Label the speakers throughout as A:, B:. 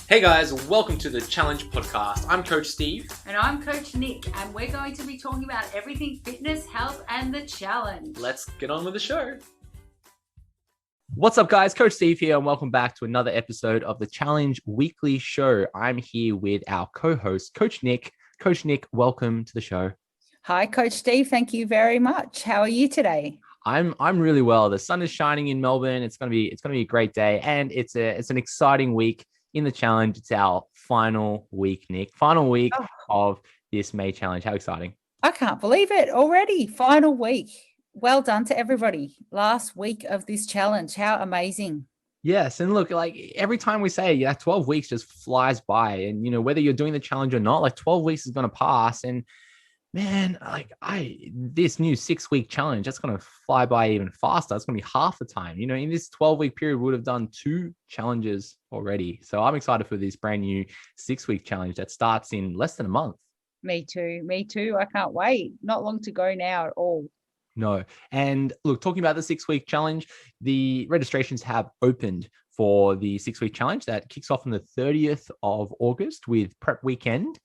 A: Hey guys, welcome to the Challenge Podcast. I'm Coach Steve.
B: And I'm Coach Nick, and we're going to be talking about everything fitness, health, and the challenge.
A: Let's get on with the show.
C: What's up, guys? Coach Steve here, and welcome back to another episode of the Challenge Weekly Show. I'm here with our co-host, Coach Nick. Coach Nick, welcome to the show.
B: Hi, Coach Steve. Thank you very much. How are you today?
C: I'm really well. The sun is shining in Melbourne. It's gonna be a great day, and it's an exciting week in the challenge. It's our final week, Nick. Final week of this May challenge. How exciting!
B: I can't believe it already. Final week. Well done to everybody. Last week of this challenge. How amazing.
C: Yes. And look, like every time we say, 12 weeks just flies by. And, whether you're doing the challenge or not, like 12 weeks is going to pass. And man, this new 6-week challenge, that's going to fly by even faster. It's going to be half the time. In this 12-week period, we would have done 2 challenges already. So I'm excited for this brand new 6-week challenge that starts in less than a month.
B: Me too. I can't wait. Not long to go now at all.
C: No. And look, talking about the 6-week challenge, the registrations have opened for the 6-week challenge that kicks off on the 30th of August with prep weekend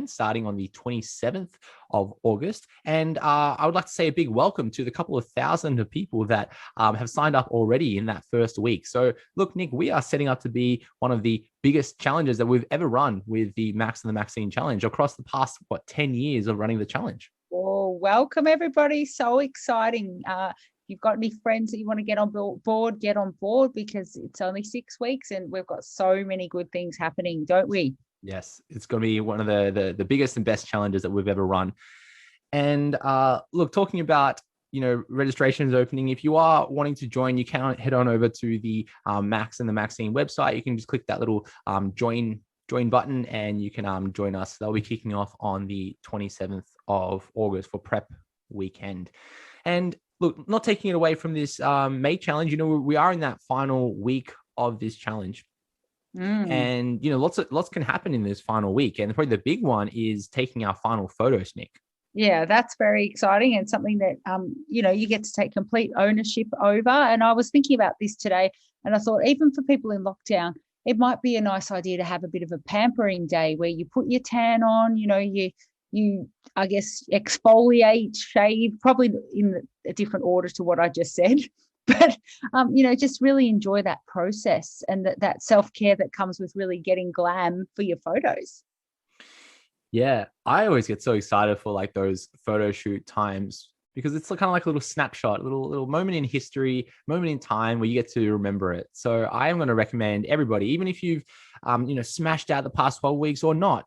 C: starting on the 27th of August. And I would like to say a big welcome to the couple of thousand of people that have signed up already in that first week. So look, Nick, we are setting up to be one of the biggest challenges that we've ever run with the Max and the Maxine challenge across the past, 10 years of running the challenge.
B: Oh, welcome everybody. So exciting. You've got any friends that you want to get on board, get on board, because it's only 6 weeks and we've got so many good things happening, don't we?
C: Yes, it's going to be one of the biggest and best challenges that we've ever run. And look, talking about, registrations opening, if you are wanting to join, you can head on over to the Max and the Maxine website. You can just click that little join button and you can join us. They'll be kicking off on the 27th of August for prep weekend. And look, not taking it away from this May challenge, we are in that final week of this challenge. And, lots can happen in this final week. And probably the big one is taking our final photos, Nick.
B: Yeah, that's very exciting and something that, you get to take complete ownership over. And I was thinking about this today and I thought even for people in lockdown, it might be a nice idea to have a bit of a pampering day where you put your tan on, you I guess, exfoliate, shave, probably in a different order to what I just said. But, just really enjoy that process and that self-care that comes with really getting glam for your photos.
C: Yeah, I always get so excited for like those photo shoot times because it's kind of like a little snapshot, a little moment in history, moment in time where you get to remember it. So I am going to recommend everybody, even if you've, smashed out the past 12 weeks or not,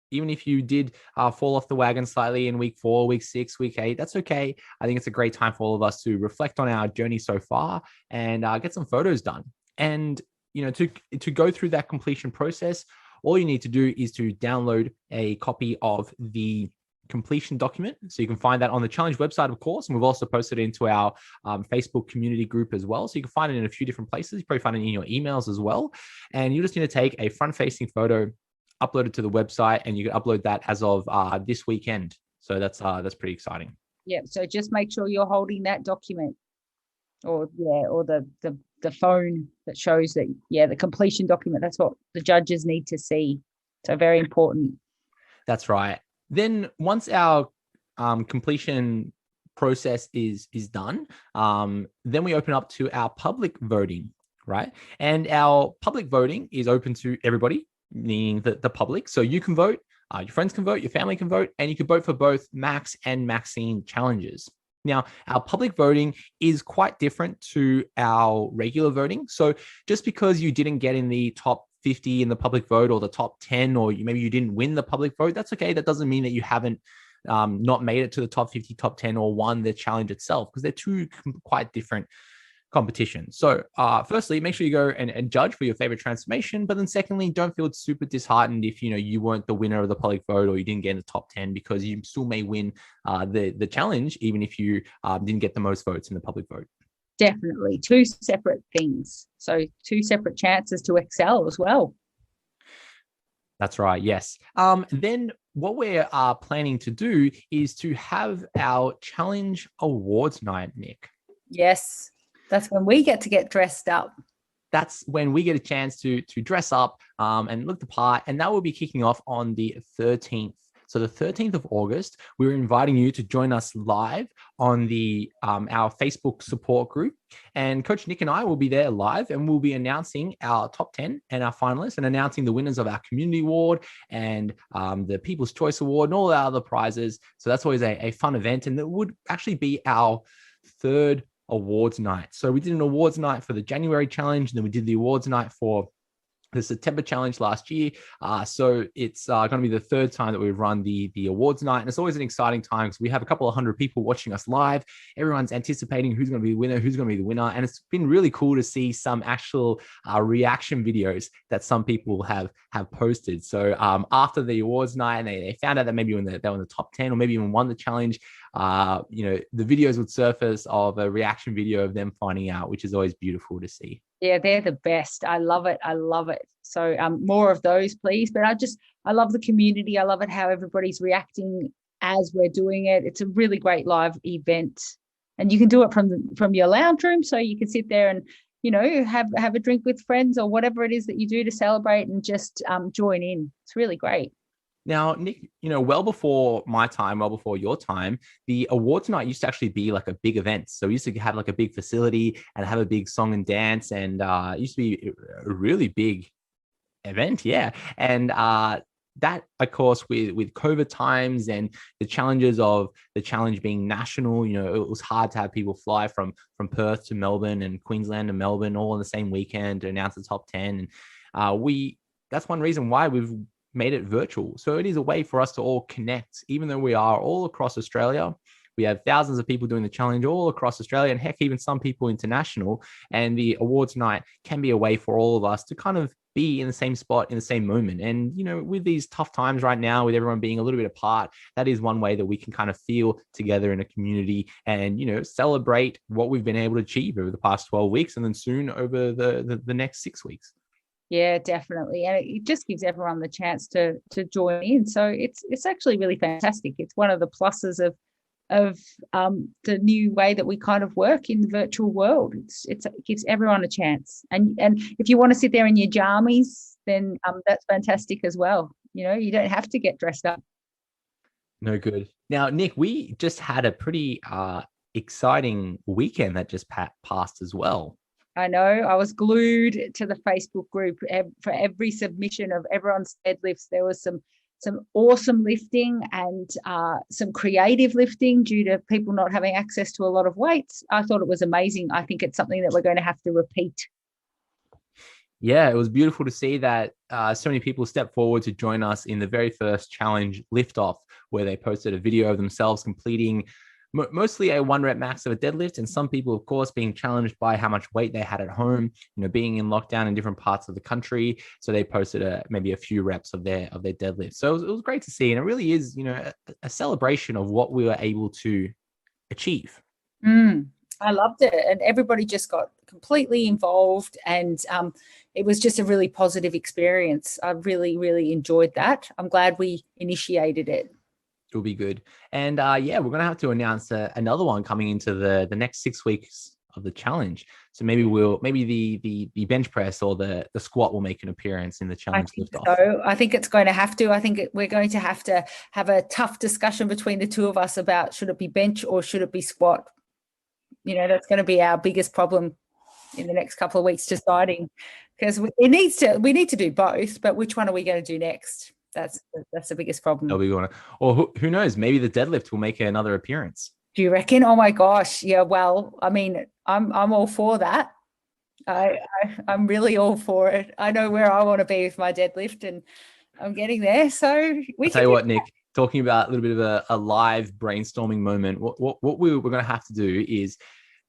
C: even if you did fall off the wagon slightly in week 4, week 6, week 8, that's okay. I think it's a great time for all of us to reflect on our journey so far and get some photos done. And, to go through that completion process, all you need to do is to download a copy of the completion document. So you can find that on the challenge website, of course. And we've also posted it into our Facebook community group as well. So you can find it in a few different places. You probably find it in your emails as well. And you just need to take a front-facing photo, upload it to the website, and you can upload that as of this weekend. So that's pretty exciting.
B: Yeah. So just make sure you're holding that document, or the phone that shows that the completion document. That's what the judges need to see. So very important.
C: That's right. Then once our completion process is done, then we open up to our public voting, right? And our public voting is open to everybody, meaning the public. So you can vote, your friends can vote, your family can vote, and you can vote for both Max and Maxine challenges. Now, our public voting is quite different to our regular voting. So just because you didn't get in the top 50 in the public vote or the top 10, or maybe you didn't win the public vote, that's okay. That doesn't mean that you haven't not made it to the top 50, top 10, or won the challenge itself, because they're two quite different competition. So firstly, make sure you go and judge for your favorite transformation. But then secondly, don't feel super disheartened if you weren't the winner of the public vote or you didn't get in the top 10, because you still may win the challenge even if you didn't get the most votes in the public vote.
B: Definitely 2 separate things. So 2 separate chances to excel as well.
C: That's right. Yes. Then what we're planning to do is to have our challenge awards night, Nick.
B: Yes. That's when we get to get dressed up.
C: that's when we get a chance to dress up and look the part. And that will be kicking off on the 13th. So the 13th of August, we're inviting you to join us live on the our Facebook support group. And Coach Nick and I will be there live, and we'll be announcing our top 10 and our finalists, and announcing the winners of our community award and the People's Choice Award and all our other prizes. So that's always a fun event. And it would actually be our third awards night. So we did an awards night for the January challenge, and then we did the awards night for the September challenge last year. So it's going to be the third time that we've run the awards night. And it's always an exciting time because we have a couple of hundred people watching us live. Everyone's anticipating who's going to be the winner, who's going to be the winner. And it's been really cool to see some actual reaction videos that some people have posted. So after the awards night, and they found out that maybe when they were in the top 10 or maybe even won the challenge, the videos would surface of a reaction video of them finding out, which is always beautiful to see.
B: Yeah, they're the best. I love it. I love it. So more of those, please. But I love the community. I love it how everybody's reacting as we're doing it. It's a really great live event, and you can do it from your lounge room. So you can sit there and have a drink with friends or whatever it is that you do to celebrate, and just join in. It's really great.
C: Now, Nick, well before my time, well before your time, the awards night used to actually be like a big event. So we used to have like a big facility and have a big song and dance, and it used to be a really big event. Yeah. And that, of course, with COVID times and the challenges of the challenge being national, it was hard to have people fly from Perth to Melbourne and Queensland to Melbourne all on the same weekend to announce the top 10. And that's one reason why we've made it virtual. So it is a way for us to all connect, even though we are all across Australia. We have thousands of people doing the challenge all across Australia, and heck, even some people international. And the awards night can be a way for all of us to kind of be in the same spot in the same moment. And, with these tough times right now, with everyone being a little bit apart, that is one way that we can kind of feel together in a community and, celebrate what we've been able to achieve over the past 12 weeks and then soon over the next 6 weeks.
B: Yeah, definitely. And it just gives everyone the chance to join in. So it's actually really fantastic. It's one of the pluses of the new way that we kind of work in the virtual world. It gives everyone a chance. And if you want to sit there in your jammies, then that's fantastic as well. You don't have to get dressed up.
C: No good. Now, Nick, we just had a pretty exciting weekend that just passed as well.
B: I know. I was glued to the Facebook group for every submission of everyone's deadlifts. There was some awesome lifting and some creative lifting due to people not having access to a lot of weights. I thought it was amazing. I think it's something that we're going to have to repeat.
C: Yeah, it was beautiful to see that so many people stepped forward to join us in the very first challenge liftoff, where they posted a video of themselves completing mostly a 1 rep max of a deadlift, and some people, of course, being challenged by how much weight they had at home, being in lockdown in different parts of the country. So they posted maybe a few reps of their deadlift. So it was great to see. And it really is, a celebration of what we were able to achieve.
B: I loved it. And everybody just got completely involved, and it was just a really positive experience. I really, really enjoyed that. I'm glad we initiated it.
C: It'll be good. And we're going to have to announce another one coming into the next 6 weeks of the challenge. So maybe the bench press or the squat will make an appearance in the challenge liftoff.
B: So I think it's going to have to. I think we're going to have a tough discussion between the two of us about should it be bench or should it be squat. That's going to be our biggest problem in the next couple of weeks, deciding, because we need to do both, but which one are we going to do next? That's the biggest problem.
C: Or who knows? Maybe the deadlift will make another appearance.
B: Do you reckon? Oh my gosh! Yeah. Well, I mean, I'm all for that. I'm really all for it. I know where I want to be with my deadlift, and I'm getting there. So
C: I'll tell you what, Nick. Talking about a little bit of a live brainstorming moment. What we're going to have to do is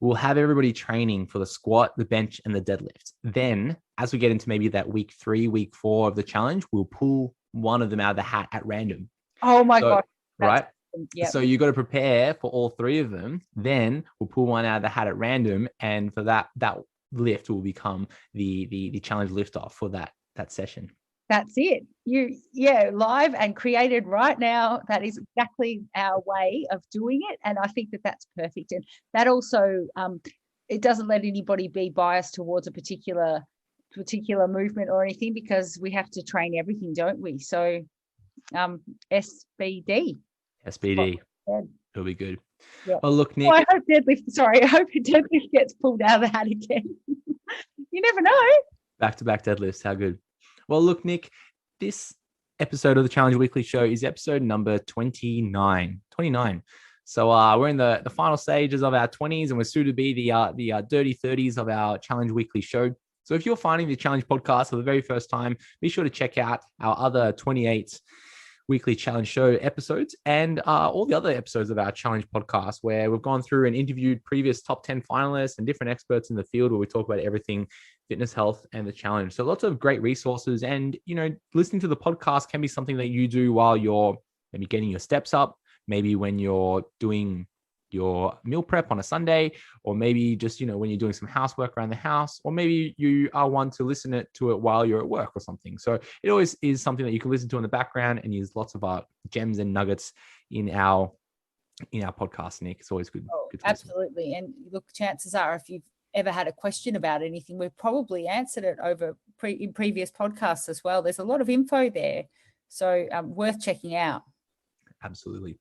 C: we'll have everybody training for the squat, the bench, and the deadlift. Then, as we get into maybe that week 3, week 4 of the challenge, we'll pull one of them out of the hat at random.
B: Oh my God.
C: Right? Yep. So you got to prepare for all 3 of them. Then we'll pull one out of the hat at random. And for that lift will become the challenge lift off for that session.
B: That's it. Live and created right now. That is exactly our way of doing it. And I think that that's perfect. And that also it doesn't let anybody be biased towards a particular movement or anything, because we have to train everything, don't we? So SBD.
C: It'll be good.
B: Yeah.
C: Well, look, Nick.
B: I hope deadlift gets pulled out of the hat again. You never know.
C: Back-to-back deadlifts. How good. Well, look, Nick, this episode of the Challenge Weekly Show is episode number 29. So we're in the final stages of our 20s, and we're soon to be the dirty 30s of our Challenge Weekly Show. So if you're finding the Challenge podcast for the very first time, be sure to check out our other 28 Weekly Challenge Show episodes and all the other episodes of our Challenge podcast, where we've gone through and interviewed previous top 10 finalists and different experts in the field, where we talk about everything fitness, health, and the challenge. So lots of great resources. And, listening to the podcast can be something that you do while you're maybe getting your steps up, maybe when you're doing your meal prep on a Sunday, or maybe just, when you're doing some housework around the house, or maybe you are one to listen to it while you're at work or something. So it always is something that you can listen to in the background and use lots of gems and nuggets in our podcast, Nick. It's always good. Good to
B: absolutely. And look, chances are, if you've ever had a question about anything, we've probably answered it in previous podcasts as well. There's a lot of info there. So worth checking out.
C: Absolutely.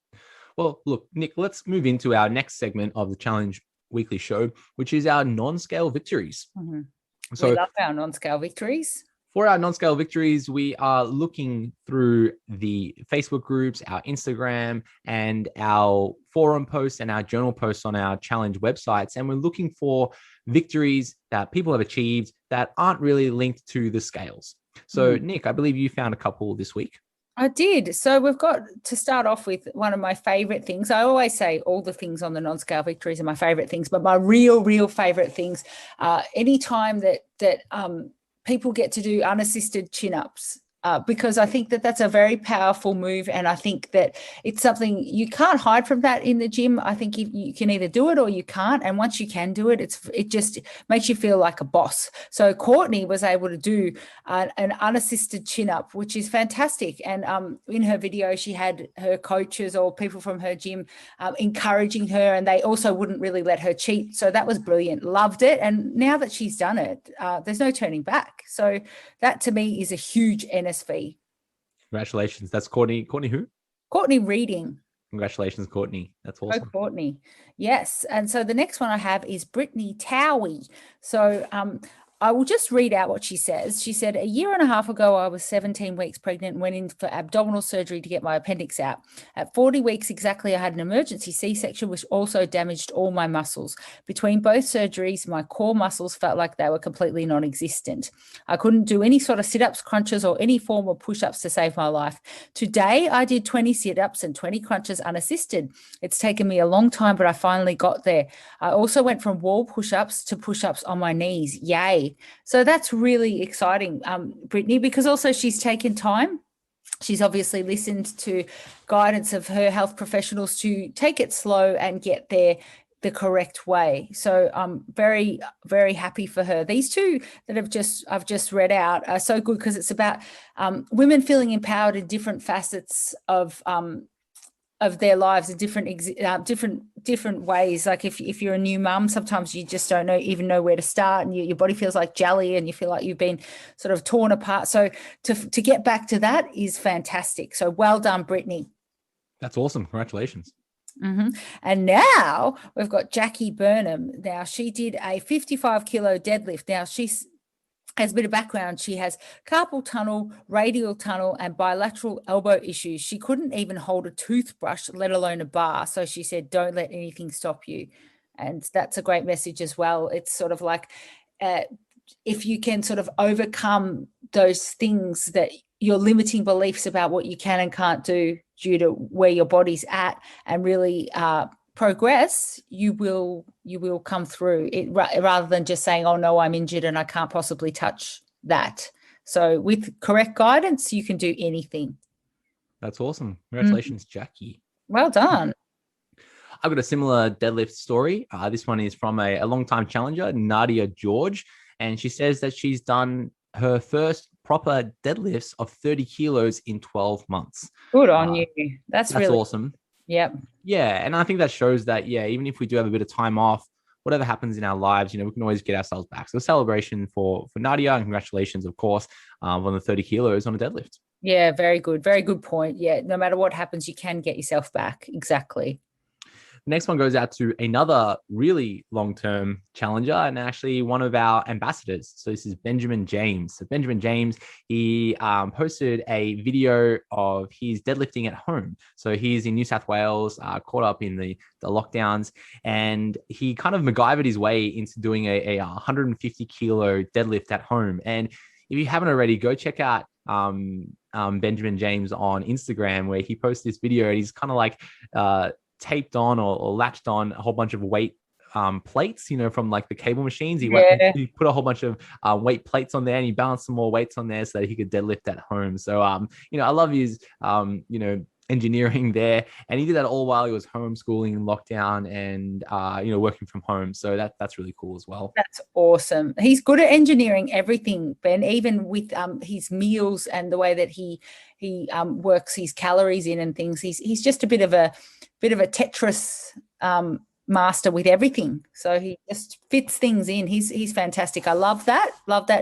C: Well, look, Nick, let's move into our next segment of the Challenge Weekly Show, which is our non-scale victories.
B: Mm-hmm.
C: So
B: we love our non-scale victories.
C: For our non-scale victories, we are looking through the Facebook groups, our Instagram, and our forum posts and our journal posts on our challenge websites. And we're looking for victories that people have achieved that aren't really linked to the scales. So, Nick, I believe you found a couple this week.
B: I did. So we've got to start off with one of my favorite things. I always say all the things on the non-scale victories are my favorite things, but my real favorite things, anytime that people get to do unassisted chin-ups, because I think that that's a very powerful move. And I think that it's something you can't hide from that in the gym. I think you can either do it or you can't. And once you can do it, it just makes you feel like a boss. So Courtney was able to do an unassisted chin up, which is fantastic. And in her video, she had her coaches or people from her gym encouraging her, and they also wouldn't really let her cheat. So that was brilliant. Loved it. And now that she's done it, there's no turning back. So that to me is a huge NSV.
C: Congratulations. That's Courtney. Courtney who?
B: Courtney Reading.
C: Congratulations, Courtney. That's awesome.
B: Oh, Courtney. Yes. And so the next one I have is Brittany Towie. So I will just read out what she says. She said, 1.5 years ago, I was 17 weeks pregnant and went in for abdominal surgery to get my appendix out. At 40 weeks exactly, I had an emergency C-section, which also damaged all my muscles. Between both surgeries, my core muscles felt like they were completely non-existent. I couldn't do any sort of sit-ups, crunches, or any form of push-ups to save my life. Today, I did 20 sit-ups and 20 crunches unassisted. It's taken me a long time, but I finally got there. I also went from wall push-ups to push-ups on my knees. Yay. So that's really exciting, Brittany, because also she's taken time. She's obviously listened to guidance of her health professionals to take it slow and get there the correct way. So I'm very, very happy for her. These two that I've just read out are so good, because it's about women feeling empowered in different facets of their lives in different ways. Like if you're a new mum, sometimes you just don't even know where to start, and your body feels like jelly and you feel like you've been sort of torn apart. So to get back to that is fantastic. So well done, Brittany. That's
C: awesome. Congratulations.
B: Mm-hmm. And now we've got Jackie Burnham. Now she did a 55 kilo deadlift. Now she's has a bit of background. She has carpal tunnel, radial tunnel, and bilateral elbow issues. She couldn't even hold a toothbrush, let alone a bar. So she said, don't let anything stop you. And that's a great message as well. It's sort of like, if you can sort of overcome those things, that your limiting beliefs about what you can and can't do due to where your body's at, and really progress, you will come through it, rather than just saying, oh no, I'm injured and I can't possibly touch that. So with correct guidance, you can do anything.
C: That's awesome. Congratulations, Jackie.
B: Well done.
C: I've got a similar deadlift story. This one is from a longtime challenger, Nadia George, and she says that she's done her first proper deadlifts of 30 kilos in 12 months.
B: Good on you. That's really
C: awesome.
B: Yep.
C: Yeah. And I think that shows that, even if we do have a bit of time off whatever happens in our lives, we can always get ourselves back. So a celebration for Nadia, and congratulations, of course, on the 30 kilos on a deadlift.
B: Yeah, very good. Very good point. Yeah, no matter what happens, you can get yourself back. Exactly.
C: The next one goes out to another really long-term challenger and actually one of our ambassadors. So this is Benjamin James. So Benjamin James, he posted a video of his deadlifting at home. So he's in New South Wales, caught up in the lockdowns, and he kind of MacGyvered his way into doing a 150 kilo deadlift at home. And if you haven't already, go check out Benjamin James on Instagram, where he posts this video and he's kind of like taped on or latched on a whole bunch of weight plates, from like the cable machines. He put a whole bunch of weight plates on there, and he balanced some more weights on there so that he could deadlift at home. So I love his engineering there, and he did that all while he was homeschooling in lockdown and working from home. So that's really cool as well.
B: That's awesome. He's good at engineering everything, Ben, even with his meals and the way that he works his calories in and things. He's just a bit of a Tetris master with everything. So he just fits things in. He's fantastic. I love that.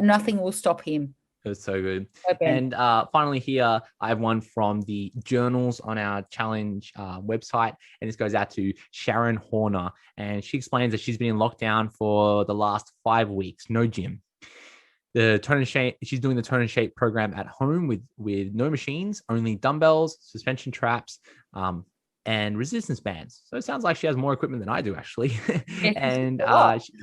B: Nothing will stop him.
C: It was so good.
B: Okay.
C: And finally here, I have one from the journals on our challenge website. And this goes out to Sharon Horner. And she explains that she's been in lockdown for the last 5 weeks, no gym. She's doing the Tone and Shape program at home with no machines, only dumbbells, suspension traps, and resistance bands. So it sounds like she has more equipment than I do, actually. And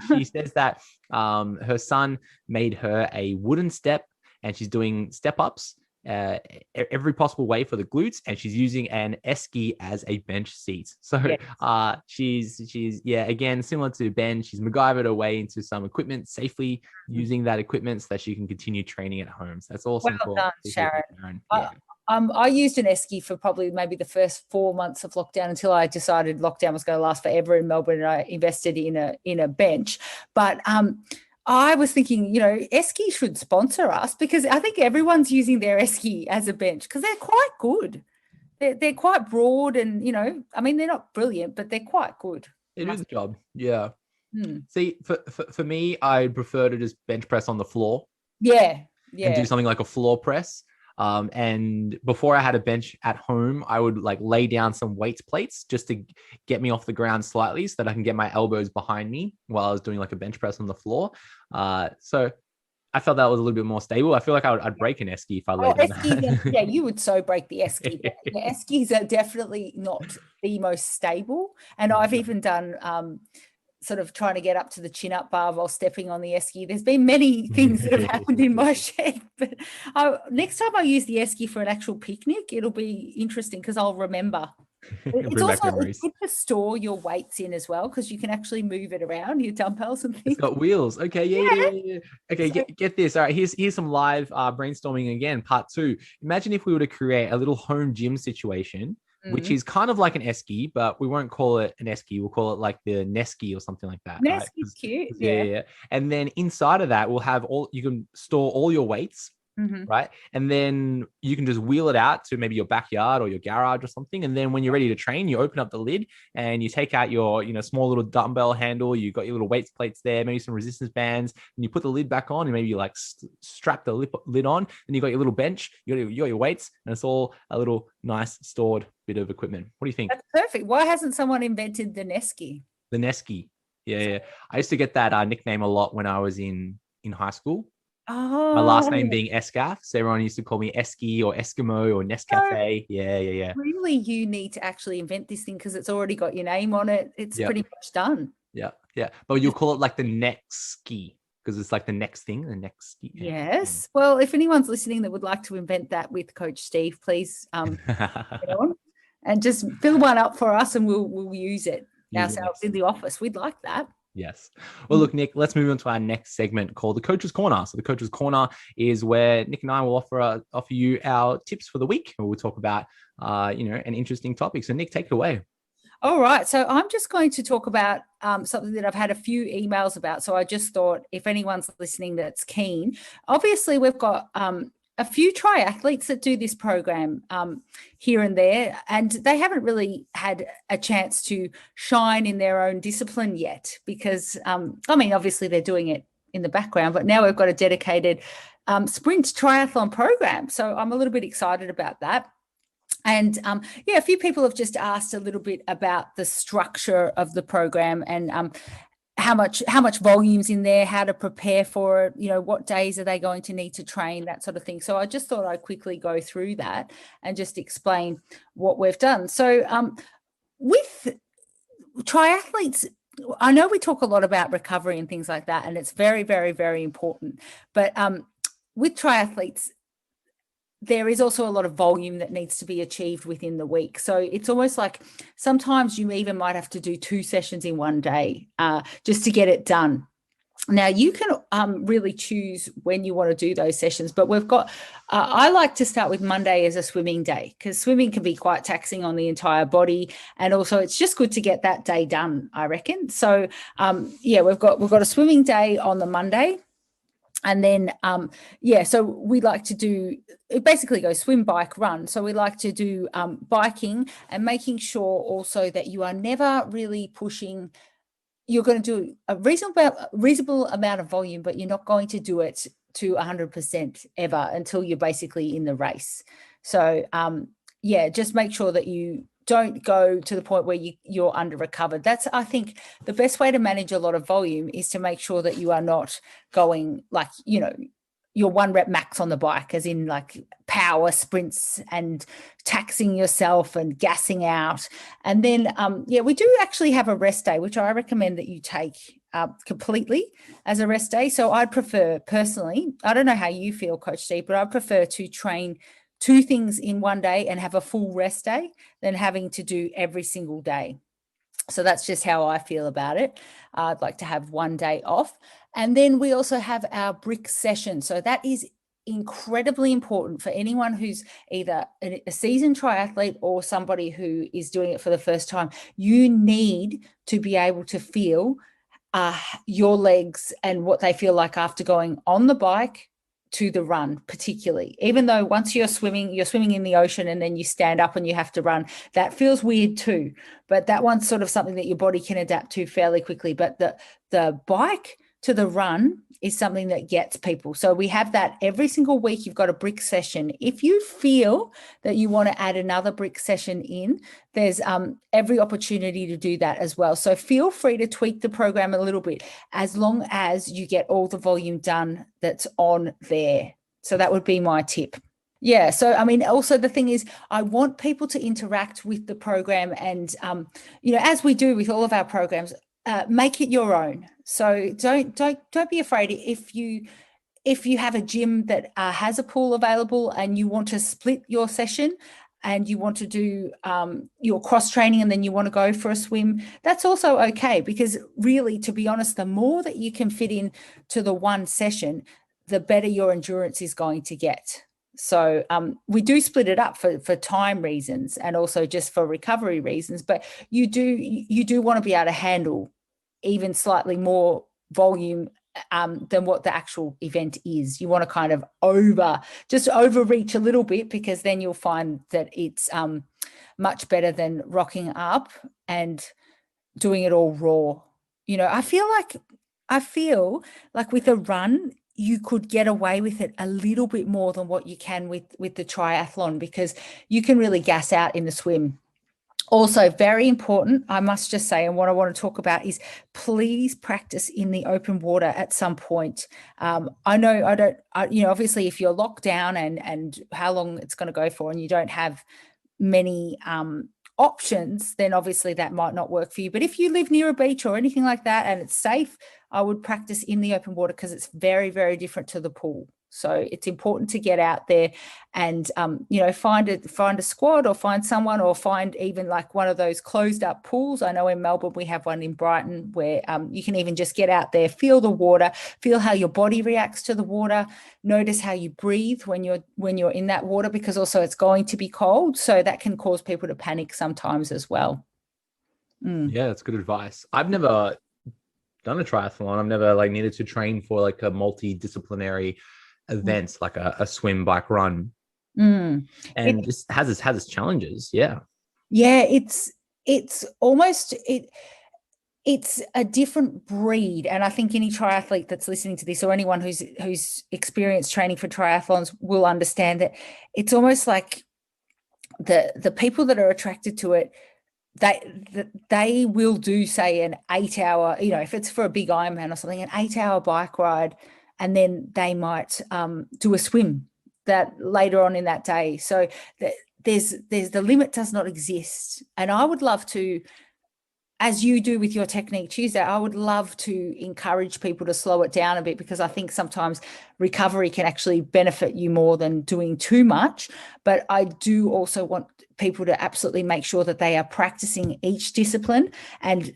C: she says that her son made her a wooden step, and she's doing step ups every possible way for the glutes, and she's using an Eskaf as a bench seat. So she's again, similar to Ben, she's MacGyvered her way into some equipment, safely using that equipment so that she can continue training at home. So that's awesome.
B: Well done, Sharon.
C: Yeah.
B: I used an Eskaf for probably maybe the first 4 months of lockdown until I decided lockdown was going to last forever in Melbourne, and I invested in a bench. But I was thinking, Eskaf should sponsor us, because I think everyone's using their Eskaf as a bench because they're quite good. They're quite broad, and they're not brilliant, but they're quite good.
C: It is a job. Yeah. See, for me, I prefer to just bench press on the floor.
B: Yeah.
C: And do something like a floor press. And before I had a bench at home, I would like lay down some weight plates just to get me off the ground slightly so that I can get my elbows behind me while I was doing like a bench press on the floor. So I felt that was a little bit more stable. I feel like I'd break an Eskaf if I laid down that.
B: Yeah, you would so break the Eskaf. The Eskafs are definitely not the most stable. And I've even done sort of trying to get up to the chin-up bar while stepping on the Eskaf. There's been many things that have happened in my shed. But next time I use the Eskaf for an actual picnic, it'll be interesting because I'll remember. It's also good to store your weights in as well, because you can actually move it around, your dumbbells and things.
C: It's got wheels. Okay, yeah. Okay, get this. All right, here's some live brainstorming again, part 2. Imagine if we were to create a little home gym situation, which is kind of like an Eskaf, but we won't call it an Eskaf. We'll call it like the Neski or something like that.
B: Neski's cute.
C: Yeah. And then inside of that, we'll have you can store all your weights, right? And then you can just wheel it out to maybe your backyard or your garage or something. And then when you're ready to train, you open up the lid and you take out your, small little dumbbell handle. You got your little weights plates there, maybe some resistance bands, and you put the lid back on, and maybe you like strap the lid on. And you got your little bench, you got your weights, and it's all a little nice stored bit of equipment. What do you think?
B: That's perfect. Why hasn't someone invented the Neski?
C: The Neski. Yeah. I used to get that nickname a lot when I was in high school.
B: Oh.
C: My last name being Eskaf, so everyone used to call me Eski or Eskimo or Nescafe. Yeah.
B: Really, you need to actually invent this thing because it's already got your name on it. It's pretty much done.
C: Yeah. But you'll call it like the Neski because it's like the next thing, the next ski.
B: Yes. Well, if anyone's listening that would like to invent that with Coach Steve, please get on and just fill one up for us, and we'll use it ourselves in the office. We'd like that.
C: Yes. Well, look, Nick, let's move on to our next segment called the Coach's Corner. So the Coach's Corner is where Nick and I will offer you our tips for the week, and we'll talk about, an interesting topic. So Nick, take it away.
B: All right. So I'm just going to talk about something that I've had a few emails about. So I just thought if anyone's listening that's keen, obviously we've got a a few triathletes that do this program here and there, and they haven't really had a chance to shine in their own discipline yet because, I mean, obviously they're doing it in the background, but now we've got a dedicated sprint triathlon program. So I'm a little bit excited about that. And yeah, a few people have just asked a little bit about the structure of the program and how much volume's in there, how to prepare for it, you know, what days are they going to need to train, that sort of thing. So I just thought I'd quickly go through that and just explain what we've done. So with triathletes, I know we talk a lot about recovery and things like that, and it's very, very, very important. But with triathletes, there is also a lot of volume that needs to be achieved within the week. So it's almost like sometimes you even might have to do 2 sessions in one day just to get it done. Now, you can really choose when you want to do those sessions, but we've got, I like to start with Monday as a swimming day because swimming can be quite taxing on the entire body. And also it's just good to get that day done, I reckon. So yeah, we've got a swimming day on the Monday. And then, yeah, so we like to do, it basically goes swim, bike, run. So we like to do biking and making sure also that you are never really pushing. You're going to do a reasonable amount of volume, but you're not going to do it to 100% ever until you're basically in the race. So, yeah, just make sure that you don't go to the point where you're under recovered. That's, I think, the best way to manage a lot of volume is to make sure that you are not going like, you know, your 1 rep max on the bike, as in like power sprints and taxing yourself and gassing out. And then, yeah, we do actually have a rest day, which I recommend that you take completely as a rest day. So I'd prefer personally, I don't know how you feel, Coach Steve, but I prefer to train 2 things in one day and have a full rest day than having to do every single day. So that's just how I feel about it. I'd like to have 1 day off. And then we also have our brick session. So that is incredibly important for anyone who's either a seasoned triathlete or somebody who is doing it for the first time. You need to be able to feel your legs and what they feel like after going on the bike to the run, particularly. Even though once you're swimming in the ocean and then you stand up and you have to run, that feels weird too. But that one's sort of something that your body can adapt to fairly quickly. But the bike to the run is something that gets people. So we have that every single week. You've got a brick session. If you feel that you want to add another brick session in, there's every opportunity to do that as well. So feel free to tweak the program a little bit as long as you get all the volume done that's on there. So that would be my tip. Yeah. So, I mean, also the thing is, I want people to interact with the program and, you know, as we do with all of our programs, make it your own. So don't be afraid if you have a gym that has a pool available and you want to split your session and you want to do your cross training and then you want to go for a swim, that's also okay, because really, to be honest, the more that you can fit in to the one session, the better your endurance is going to get. So we do split it up for time reasons and also just for recovery reasons, but you do want to be able to handle even slightly more volume than what the actual event is. You want to kind of overreach a little bit, because then you'll find that it's much better than rocking up and doing it all raw. You know, I feel like with a run, you could get away with it a little bit more than what you can with the triathlon, because you can really gas out in the swim. Also, very important, I must just say, and what I want to talk about is please practice in the open water at some point. I know obviously if you're locked down and how long it's going to go for and you don't have many options, then obviously that might not work for you. But if you live near a beach or anything like that and it's safe, I would practice in the open water, because it's very, very different to the pool. So it's important to get out there and, find a squad or find someone, or find even like one of those closed up pools. I know in Melbourne, we have one in Brighton where you can even just get out there, feel the water, feel how your body reacts to the water, notice how you breathe when you're in that water, because also it's going to be cold. So that can cause people to panic sometimes as well.
C: Yeah, that's good advice. I've never done a triathlon. I've never needed to train for like a multidisciplinary events like a swim, bike, run,
B: Mm.
C: and this has its challenges. Yeah.
B: Yeah, it's almost it's a different breed. And I think any triathlete that's listening to this, or anyone who's experienced training for triathlons, will understand that it's almost like the people that are attracted to it, they will do, say, an 8-hour, if it's for a big Ironman or something, an 8-hour bike ride, and then they might do a swim that later on in that day. So there's the limit does not exist. And I would love to, as you do with your Technique Tuesday, I would love to encourage people to slow it down a bit, because I think sometimes recovery can actually benefit you more than doing too much. But I do also want people to absolutely make sure that they are practicing each discipline, and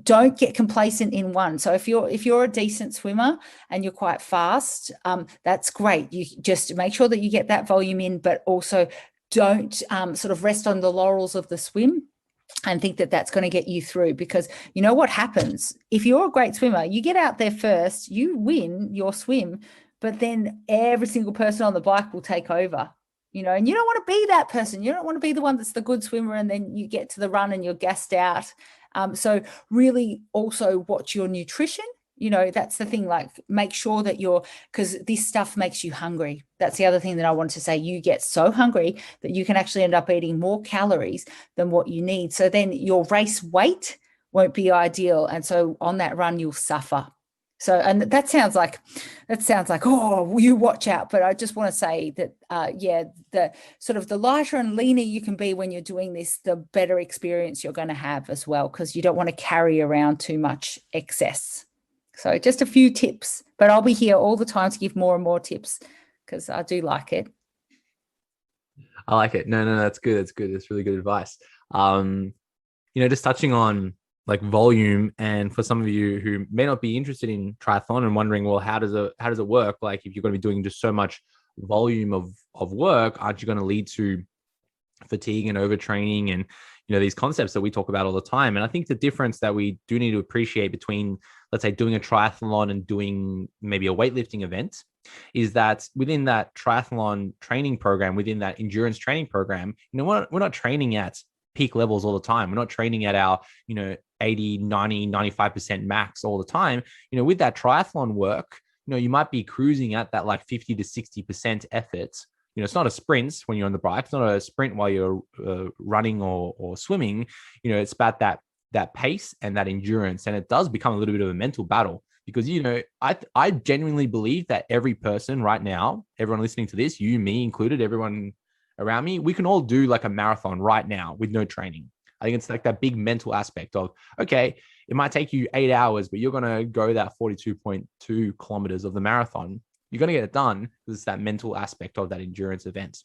B: don't get complacent in one. So if you're a decent swimmer and you're quite fast, that's great. You just make sure that you get that volume in, but also don't sort of rest on the laurels of the swim and think that that's going to get you through. Because you know what happens if you're a great swimmer, you get out there first, you win your swim, but then every single person on the bike will take over, and you don't want to be that person. You don't want to be the one that's the good swimmer and then you get to the run and you're gassed out. So really also watch your nutrition. That's the thing, like make sure that because this stuff makes you hungry. That's the other thing that I want to say. You get so hungry that you can actually end up eating more calories than what you need. So then your race weight won't be ideal. And so on that run, you'll suffer. So, and that sounds like, oh, you watch out. But I just want to say that, the sort of the lighter and leaner you can be when you're doing this, the better experience you're going to have as well, because you don't want to carry around too much excess. So just a few tips, but I'll be here all the time to give more and more tips, because I do like it.
C: I like it. No, that's good. That's good. That's really good advice. Just touching on like volume, and for some of you who may not be interested in triathlon and wondering, well, how does it work? Like if you're going to be doing just so much volume of work, aren't you going to lead to fatigue and overtraining and these concepts that we talk about all the time? And I think the difference that we do need to appreciate between, let's say, doing a triathlon and doing maybe a weightlifting event is that within that triathlon training program, within that endurance training program, we're not training at peak levels all the time. We're not training at our 80, 90, 95% max all the time. With that triathlon work, you might be cruising at that like 50 to 60% effort. It's not a sprint when you're on the bike. It's not a sprint while you're running or swimming. It's about that pace and that endurance. And it does become a little bit of a mental battle, because, I genuinely believe that every person right now, everyone listening to this, you, me included, everyone around me, we can all do like a marathon right now with no training. I think it's like that big mental aspect of, okay, it might take you 8 hours, but you're going to go that 42.2 kilometers of the marathon. You're going to get it done, because it's that mental aspect of that endurance event.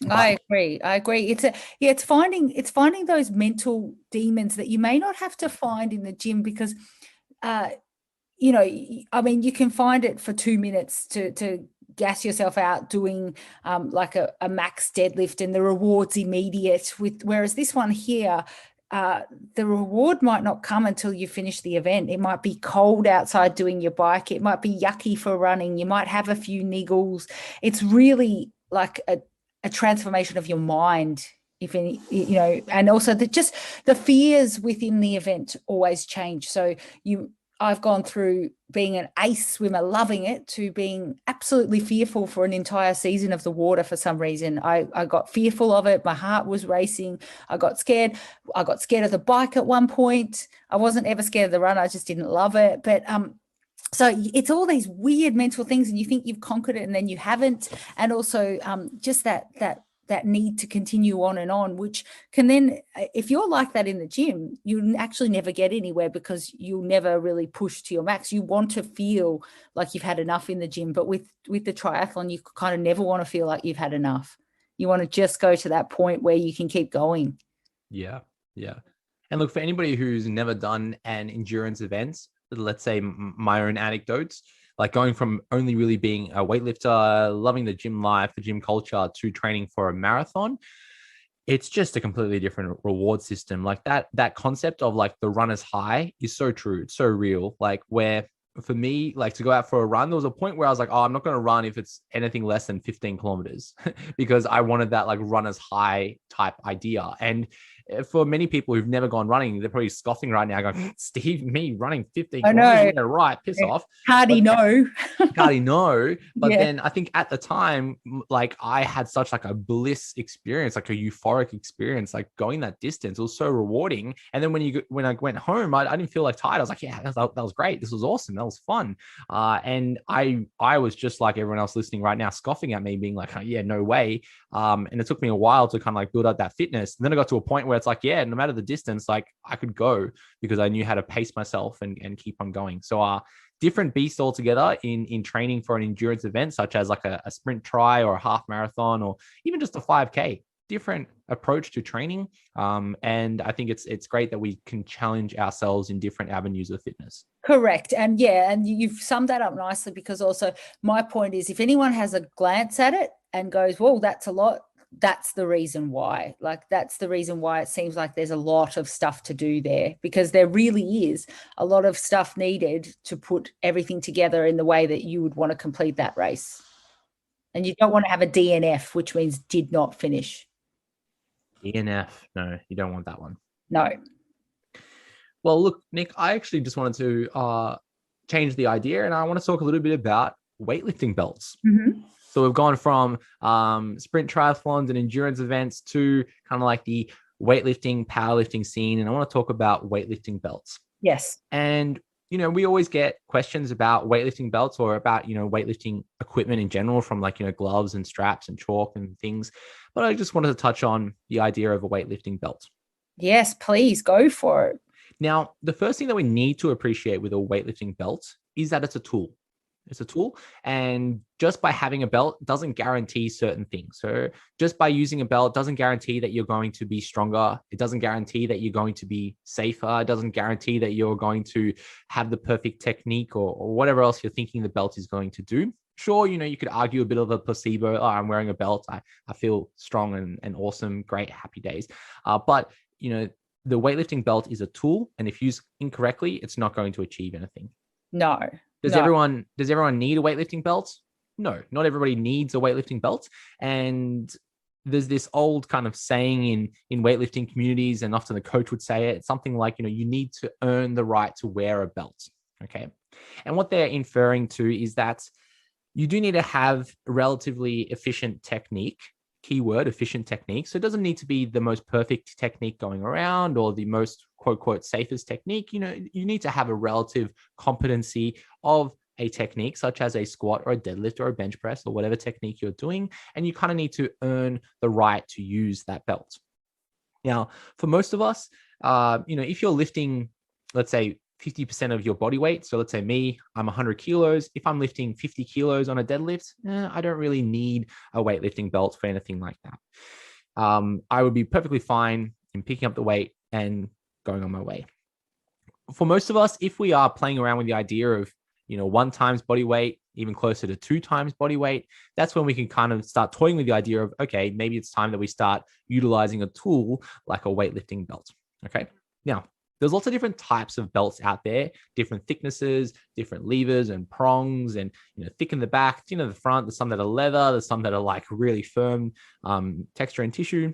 B: I agree. It's finding those mental demons that you may not have to find in the gym, because, you can find it for 2 minutes to gas yourself out doing like a max deadlift, and the reward's immediate. Whereas this one here, the reward might not come until you finish the event. It might be cold outside doing your bike. It might be yucky for running. You might have a few niggles. It's really like a transformation of your mind, if any, and also just the fears within the event always change. So I've gone through being an ace swimmer, loving it, to being absolutely fearful for an entire season of the water for some reason. I got fearful of it. My heart was racing. I got scared. I got scared of the bike at one point. I wasn't ever scared of the run. I just didn't love it. But so it's all these weird mental things, and you think you've conquered it and then you haven't. And also just that need to continue on and on, which can then, if you're like that in the gym, you actually never get anywhere, because you'll never really push to your max. You want to feel like you've had enough in the gym, but with the triathlon, you kind of never want to feel like you've had enough. You want to just go to that point where you can keep going.
C: Yeah. And look, for anybody who's never done an endurance event, let's say my own anecdotes, like going from only really being a weightlifter, loving the gym life, the gym culture, to training for a marathon, it's just a completely different reward system. Like that concept of like the runner's high is so true. It's so real. Like where for me, like to go out for a run, there was a point where I was like, oh, I'm not going to run if it's anything less than 15 kilometers because I wanted that like runner's high type idea. And for many people who've never gone running, they're probably scoffing right now going, Steve, me running 15
B: I
C: kilometers?
B: know.
C: Yeah, right. Piss off.
B: Hardly know.
C: Hardly know. But
B: Yeah.
C: then I think at the time, like I had such like a bliss experience, like a euphoric experience, like going that distance. It was so rewarding. And then when I went home, I didn't feel like tired. I was like, yeah, that was great. This was awesome. That was fun. And I was just like everyone else listening right now, scoffing at me, being like, oh, yeah, no way. And it took me a while to kind of like build up that fitness. And then I got to a point where it's like, yeah, no matter the distance, like I could go because I knew how to pace myself and keep on going. So different beast altogether in training for an endurance event, such as like a sprint tri or a half marathon or even just a 5K. Different approach to training. And I think it's great that we can challenge ourselves in different avenues of fitness.
B: Correct. And yeah, and you've summed that up nicely, because also my point is, if anyone has a glance at it and goes, well, that's a lot, that's the reason why. Like, that's the reason why it seems like there's a lot of stuff to do there, because there really is a lot of stuff needed to put everything together in the way that you would want to complete that race. And you don't want to have a DNF, which means did not finish.
C: DNF, no, you don't want that one.
B: No.
C: Well, look, Nick, I actually just wanted to change the idea, and I want to talk a little bit about weightlifting belts.
B: Mm-hmm.
C: So we've gone from sprint triathlons and endurance events to kind of like the weightlifting, powerlifting scene. And I want to talk about weightlifting belts.
B: Yes.
C: And, we always get questions about weightlifting belts or about, weightlifting equipment in general, from like, gloves and straps and chalk and things. But I just wanted to touch on the idea of a weightlifting belt.
B: Yes, please go for it.
C: Now, the first thing that we need to appreciate with a weightlifting belt is that it's a tool. It's a tool. And just by having a belt doesn't guarantee certain things. So just by using a belt doesn't guarantee that you're going to be stronger. It doesn't guarantee that you're going to be safer. It doesn't guarantee that you're going to have the perfect technique or whatever else you're thinking the belt is going to do. Sure, you could argue a bit of a placebo. Oh, I'm wearing a belt. I feel strong and awesome. Great, happy days. But, the weightlifting belt is a tool. And if used incorrectly, it's not going to achieve anything.
B: No.
C: Does everyone need a weightlifting belt? No, not everybody needs a weightlifting belt. And there's this old kind of saying in weightlifting communities, and often the coach would say it. It's something like, you need to earn the right to wear a belt. Okay. And what they're inferring to is that you do need to have a relatively efficient technique. Keyword, efficient technique. So it doesn't need to be the most perfect technique going around or the most quote, quote, safest technique. You need to have a relative competency of a technique, such as a squat or a deadlift or a bench press or whatever technique you're doing. And you kind of need to earn the right to use that belt. Now, for most of us, if you're lifting, let's say, 50% of your body weight. So let's say me, I'm 100 kilos. If I'm lifting 50 kilos on a deadlift, I don't really need a weightlifting belt for anything like that. I would be perfectly fine in picking up the weight and going on my way. For most of us, if we are playing around with the idea of, 1 times body weight, even closer to 2 times body weight, that's when we can kind of start toying with the idea of, okay, maybe it's time that we start utilizing a tool like a weightlifting belt. Okay. Now, there's lots of different types of belts out there, different thicknesses, different levers and prongs, and thick in the back, the front. There's some that are leather, there's some that are like really firm texture and tissue.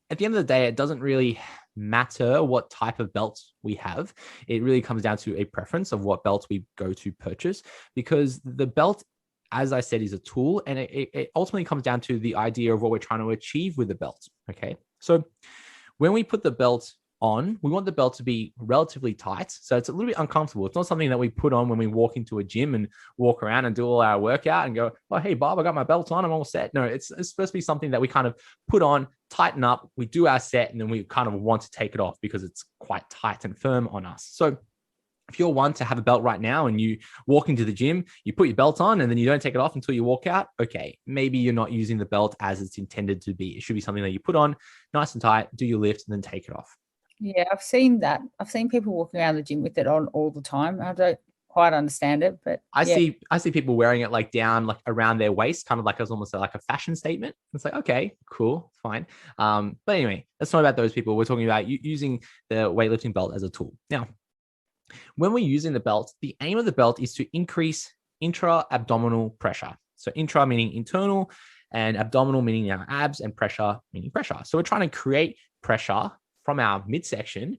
C: At the end of the day, it doesn't really matter what type of belts we have. It really comes down to a preference of what belts we go to purchase, because the belt, as I said, is a tool, and it ultimately comes down to the idea of what we're trying to achieve with the belt. Okay, so when we put the belt on, we want the belt to be relatively tight. So it's a little bit uncomfortable. It's not something that we put on when we walk into a gym and walk around and do all our workout and go, oh, hey, Bob, I got my belt on. I'm all set. No, it's supposed to be something that we kind of put on, tighten up. We do our set, and then we kind of want to take it off because it's quite tight and firm on us. So if you're one to have a belt right now and you walk into the gym, you put your belt on and then you don't take it off until you walk out, okay, maybe you're not using the belt as it's intended to be. It should be something that you put on nice and tight, do your lift, and then take it off.
B: Yeah, I've seen that. I've seen people walking around the gym with it on all the time. I don't quite understand it, but
C: I see people wearing it like down, like around their waist, kind of like as almost like a fashion statement. It's like, okay, cool, fine. But anyway, that's not about those people. We're talking about using the weightlifting belt as a tool. Now, When we're using the belt, the aim of the belt is to increase intra-abdominal pressure. So intra meaning internal and abdominal meaning our abs and pressure meaning pressure. So we're trying to create pressure from our midsection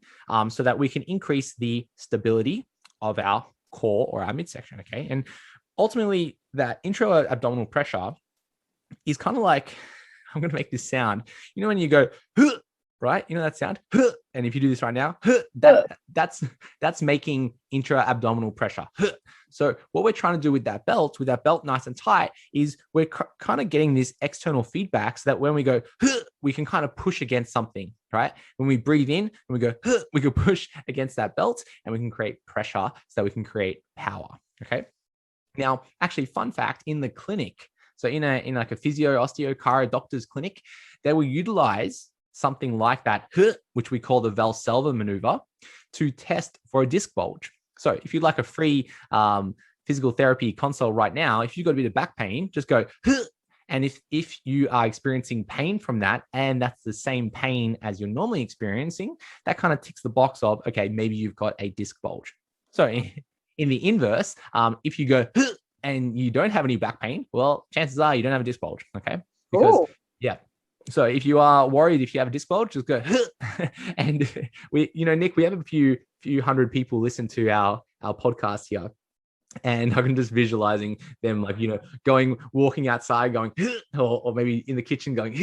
C: so that we can increase the stability of our core or our midsection, okay? And ultimately, that intra-abdominal pressure is kind of like, I'm going to make this sound. You know when you go, huh, right? You know that sound? Huh, and if you do this right now, huh, that's making intra-abdominal pressure. Huh. So what we're trying to do with that belt nice and tight, is we're kind of getting this external feedback so that when we go, huh, we can kind of push against something, right? When we breathe in and we go, huh, we can push against that belt and we can create pressure so that we can create power, okay? Now, actually, fun fact, in the clinic, so in like a physio, osteo, chiro doctor's clinic, they will utilize something like that, which we call the Valsalva maneuver, to test for a disc bulge. So if you'd like a free physical therapy consult right now, if you've got a bit of back pain, just go, and if you are experiencing pain from that, and that's the same pain as you're normally experiencing, that kind of ticks the box of, okay, maybe you've got a disc bulge. So in the inverse, if you go, and you don't have any back pain, well, chances are you don't have a disc bulge, okay? Because, yeah. So if you are worried if you have a disc bulge, just go, and we, Nick, we have a few hundred people listen to our podcast here. And I'm just visualizing them like, walking outside going, or maybe in the kitchen going,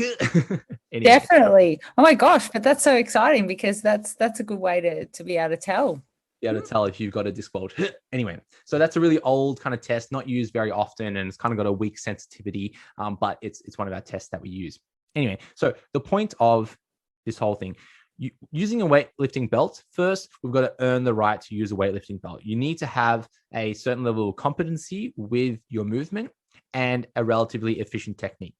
C: anyway.
B: Definitely. Oh my gosh, but that's so exciting because that's a good way to be able to tell.
C: Be able to tell if you've got a disc bulge. Anyway, so that's a really old kind of test, not used very often, and it's kind of got a weak sensitivity, but it's one of our tests that we use. Anyway, so the point of this whole thing, using a weightlifting belt, first, we've got to earn the right to use a weightlifting belt. You need to have a certain level of competency with your movement and a relatively efficient technique.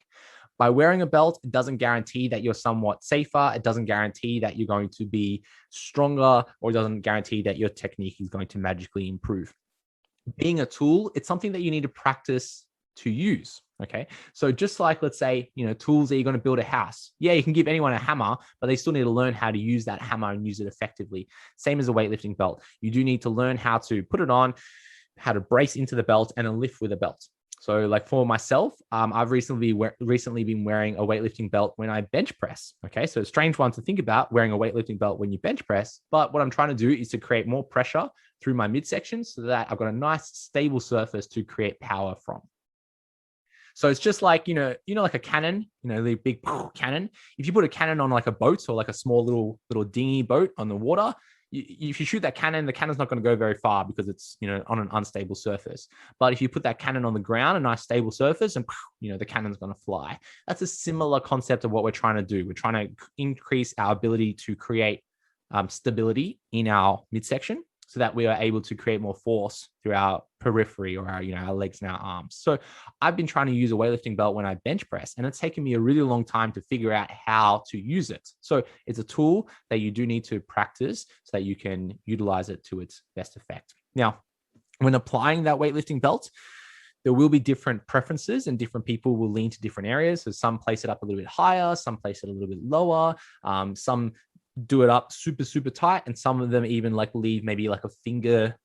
C: By wearing a belt, it doesn't guarantee that you're somewhat safer. It doesn't guarantee that you're going to be stronger, or it doesn't guarantee that your technique is going to magically improve. Being a tool, it's something that you need to practice to use. Okay. So just like, let's say, tools that you're going to build a house. Yeah, you can give anyone a hammer, but they still need to learn how to use that hammer and use it effectively. Same as a weightlifting belt. You do need to learn how to put it on, how to brace into the belt, and then lift with a belt. So like for myself, I've recently been wearing a weightlifting belt when I bench press. Okay. So a strange one to think about, wearing a weightlifting belt when you bench press. But what I'm trying to do is to create more pressure through my midsection so that I've got a nice stable surface to create power from. So it's just like, like a cannon, the big cannon. If you put a cannon on like a boat or like a small little dinghy boat on the water, if you shoot that cannon, the cannon's not going to go very far because it's, on an unstable surface. But if you put that cannon on the ground, a nice stable surface, and, the cannon's going to fly. That's a similar concept of what we're trying to do. We're trying to increase our ability to create stability in our midsection, so that we are able to create more force through our periphery or our legs and our arms. So I've been trying to use a weightlifting belt when I bench press, and it's taken me a really long time to figure out how to use it. So it's a tool that you do need to practice so that you can utilize it to its best effect. Now, when applying that weightlifting belt, there will be different preferences and different people will lean to different areas. So some place it up a little bit higher, some place it a little bit lower, some do it up super, super tight. And some of them even like leave maybe like a finger,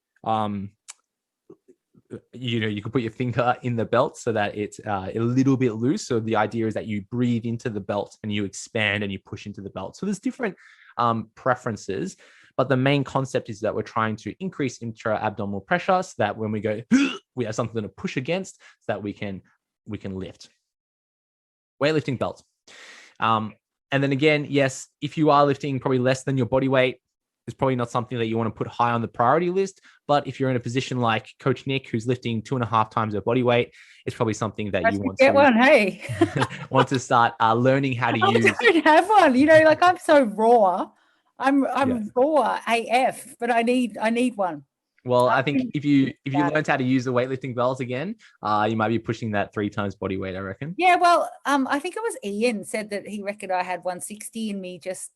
C: you can put your finger in the belt so that it's a little bit loose. So the idea is that you breathe into the belt and you expand and you push into the belt. So there's different preferences, but the main concept is that we're trying to increase intra-abdominal pressure so that when we go, we have something to push against so that we can lift. Weightlifting belt. And then again, yes, if you are lifting probably less than your body weight, it's probably not something that you want to put high on the priority list. But if you're in a position like Coach Nick, who's lifting 2.5 times her body weight, it's probably something that you want to
B: get one. Hey,
C: want to start learning how to use.
B: I don't have one. Like I'm so raw. I'm raw AF, but I need one.
C: Well, I think if you learned how to use the weightlifting belt again, you might be pushing that 3 times body weight, I reckon.
B: Yeah, well, I think it was Ian said that he reckoned I had 160 in me just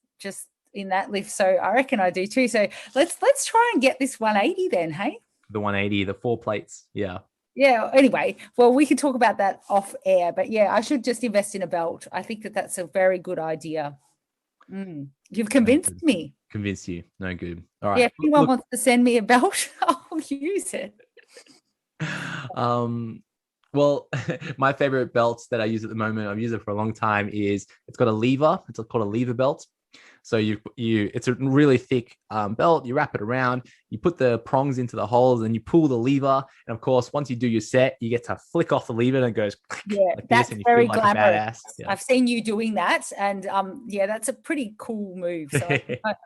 B: in that lift. So I reckon I do too. So let's try and get this 180 then, hey?
C: The 180, the 4 plates. Yeah.
B: Yeah. Anyway, well, we can talk about that off air, but yeah, I should just invest in a belt. I think that's a very good idea. You've convinced me.
C: Convinced you. No good. All right.
B: Yeah, if anyone wants to send me a belt, I'll use it.
C: Well, my favorite belts that I use at the moment, I've used it for a long time, is it's got a lever. It's called a lever belt. So it's a really thick belt. You wrap it around, you put the prongs into the holes, and you pull the lever. And of course, once you do your set, you get to flick off the lever, and it goes like
B: that's
C: this, and you
B: very
C: feel like
B: glamorous.
C: a badass. Yeah.
B: I've seen you doing that, and that's a pretty cool move. So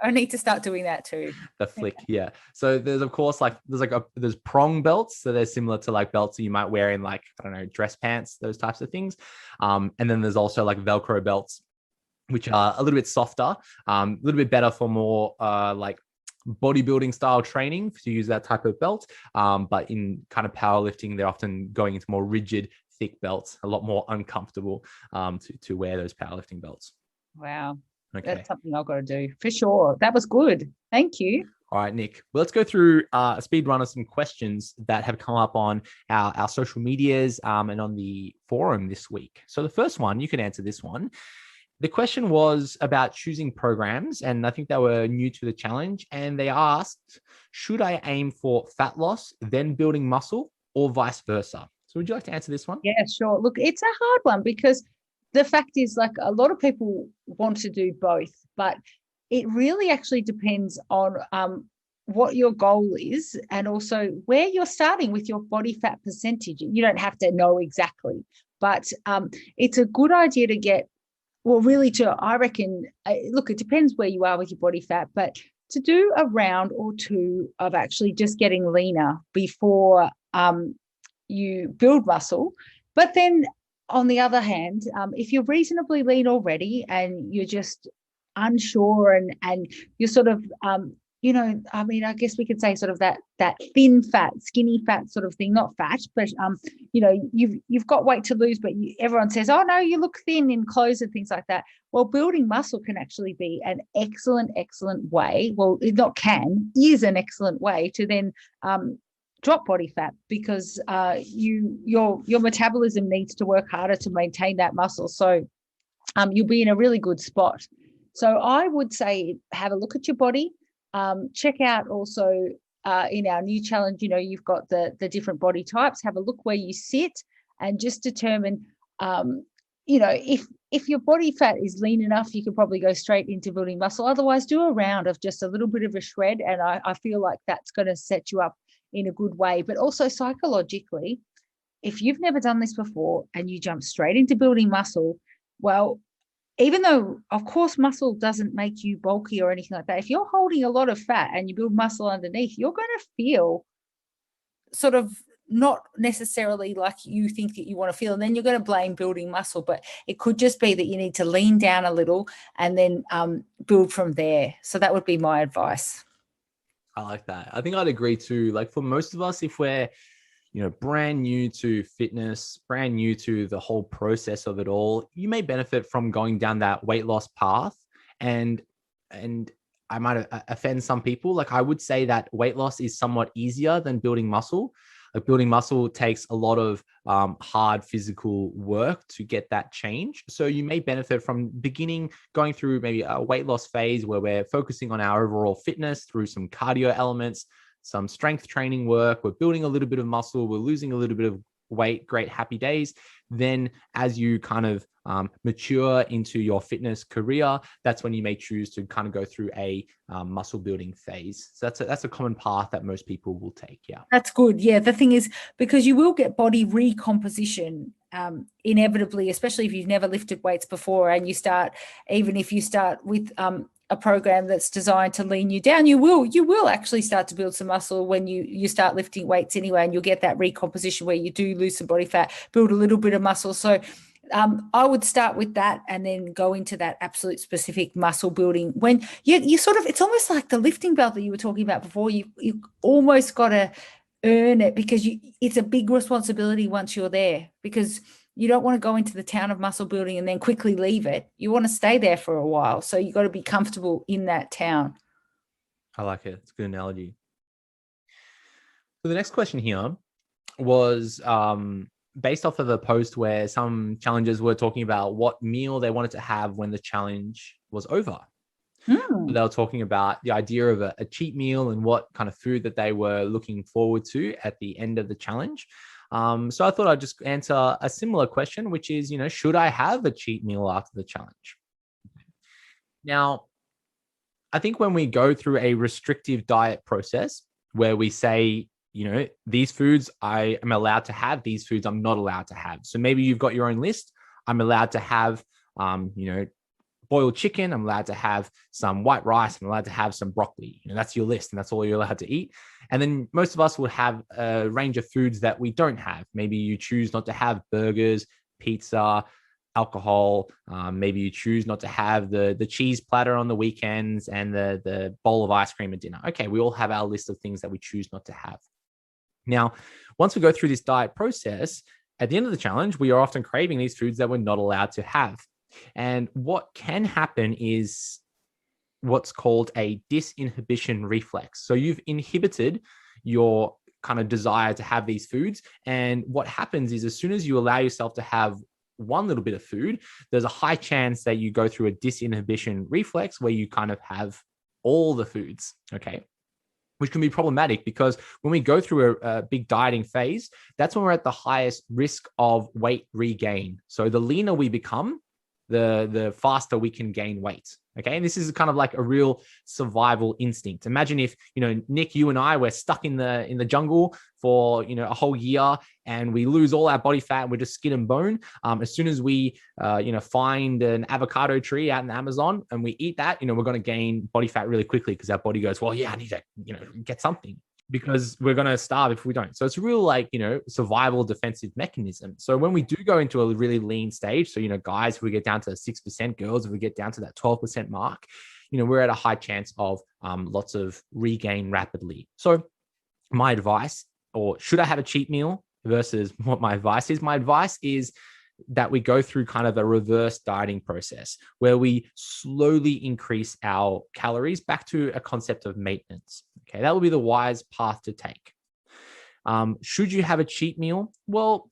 B: I need to start doing that too.
C: The flick, yeah. So there's of course there's prong belts, so they're similar to like belts that you might wear in like, I don't know, dress pants, those types of things. And then there's also like Velcro belts, which are a little bit softer, a little bit better for more like bodybuilding style training to use that type of belt. But in kind of powerlifting, they're often going into more rigid, thick belts, a lot more uncomfortable to wear those powerlifting belts.
B: Wow.
C: Okay.
B: That's something I've got to do for sure. That was good. Thank you.
C: All right, Nick. Well, let's go through a speed run of some questions that have come up on our social medias and on the forum this week. So the first one, you can answer this one. The question was about choosing programs, and I think they were new to the challenge. And they asked, should I aim for fat loss, then building muscle, or vice versa? So would you like to answer this one?
B: Yeah, sure. Look, it's a hard one because the fact is, like, a lot of people want to do both, but it really actually depends on what your goal is and also where you're starting with your body fat percentage. You don't have to know exactly, but it's a good idea to get, well, really I reckon, look, it depends where you are with your body fat, but to do a round or two of actually just getting leaner before you build muscle. But then on the other hand, if you're reasonably lean already and you're just unsure and you're sort of, I guess we could say sort of that thin fat, skinny fat sort of thing, not fat, but you've got weight to lose, but everyone says, oh no, you look thin in clothes and things like that. Well, building muscle can actually be an excellent way. Well, it not can, is an excellent way to then drop body fat because your metabolism needs to work harder to maintain that muscle. So you'll be in a really good spot. So I would say have a look at your body. Check out also in our new challenge, you've got the different body types. Have a look where you sit and just determine, if your body fat is lean enough, you can probably go straight into building muscle. Otherwise, do a round of just a little bit of a shred. And I feel like that's going to set you up in a good way. But also psychologically, if you've never done this before and you jump straight into building muscle, well, even though, of course, muscle doesn't make you bulky or anything like that, if you're holding a lot of fat and you build muscle underneath, you're going to feel sort of not necessarily like you think that you want to feel. And then you're going to blame building muscle. But it could just be that you need to lean down a little and then build from there. So that would be my advice.
C: I like that. I think I'd agree too. Like for most of us, if we're brand new to fitness, brand new to the whole process of it all, you may benefit from going down that weight loss path. And I might offend some people. Like I would say that weight loss is somewhat easier than building muscle. Like building muscle takes a lot of hard physical work to get that change. So you may benefit from going through maybe a weight loss phase where we're focusing on our overall fitness through some cardio elements, some strength training work. We're building a little bit of muscle. We're losing a little bit of weight. Great, happy days. Then as you kind of mature into your fitness career, that's when you may choose to kind of go through a muscle building phase. So that's a common path that most people will take. Yeah.
B: That's good. Yeah. The thing is, because you will get body recomposition inevitably, especially if you've never lifted weights before and even if you start with a program that's designed to lean you down, you will actually start to build some muscle when you start lifting weights anyway, and you'll get that recomposition where you do lose some body fat, build a little bit of muscle. So I would start with that and then go into that absolute specific muscle building when you sort of, it's almost like the lifting belt that you were talking about before. You almost got to earn it because it's a big responsibility once you're there, because you don't want to go into the town of muscle building and then quickly leave it. You want to stay there for a while. So you got to be comfortable in that town.
C: I like it. It's a good analogy. So the next question here was based off of a post where some challengers were talking about what meal they wanted to have when the challenge was over.
B: Mm.
C: They were talking about the idea of a cheat meal and what kind of food that they were looking forward to at the end of the challenge. So I thought I'd just answer a similar question, which is, should I have a cheat meal after the challenge? Now, I think when we go through a restrictive diet process where we say, these foods I am allowed to have, these foods I'm not allowed to have. So maybe you've got your own list. I'm allowed to have, boiled chicken. I'm allowed to have some white rice. I'm allowed to have some broccoli. That's your list and that's all you're allowed to eat. And then most of us will have a range of foods that we don't have. Maybe you choose not to have burgers, pizza, alcohol. Maybe you choose not to have the cheese platter on the weekends and the bowl of ice cream at dinner. Okay, we all have our list of things that we choose not to have. Now, once we go through this diet process, at the end of the challenge, we are often craving these foods that we're not allowed to have. And what can happen is what's called a disinhibition reflex. So you've inhibited your kind of desire to have these foods. And what happens is as soon as you allow yourself to have one little bit of food, there's a high chance that you go through a disinhibition reflex where you kind of have all the foods, okay? Which can be problematic because when we go through a big dieting phase, that's when we're at the highest risk of weight regain. So the leaner we become, the faster we can gain weight. Okay. And this is kind of like a real survival instinct. Imagine if, Nick, you and I were stuck in the jungle for, a whole year and we lose all our body fat and we're just skin and bone. As soon as we, find an avocado tree out in the Amazon and we eat that, we're going to gain body fat really quickly because our body goes, well, yeah, I need to, get something, because we're going to starve if we don't. So it's a real survival defensive mechanism. So when we do go into a really lean stage, so, guys, if we get down to 6%, girls, if we get down to that 12% mark, we're at a high chance of lots of regain rapidly. So my advice, or should I have a cheat meal versus what my advice is that we go through kind of a reverse dieting process where we slowly increase our calories back to a concept of maintenance. Okay, that will be the wise path to take. Should you have a cheat meal? Well,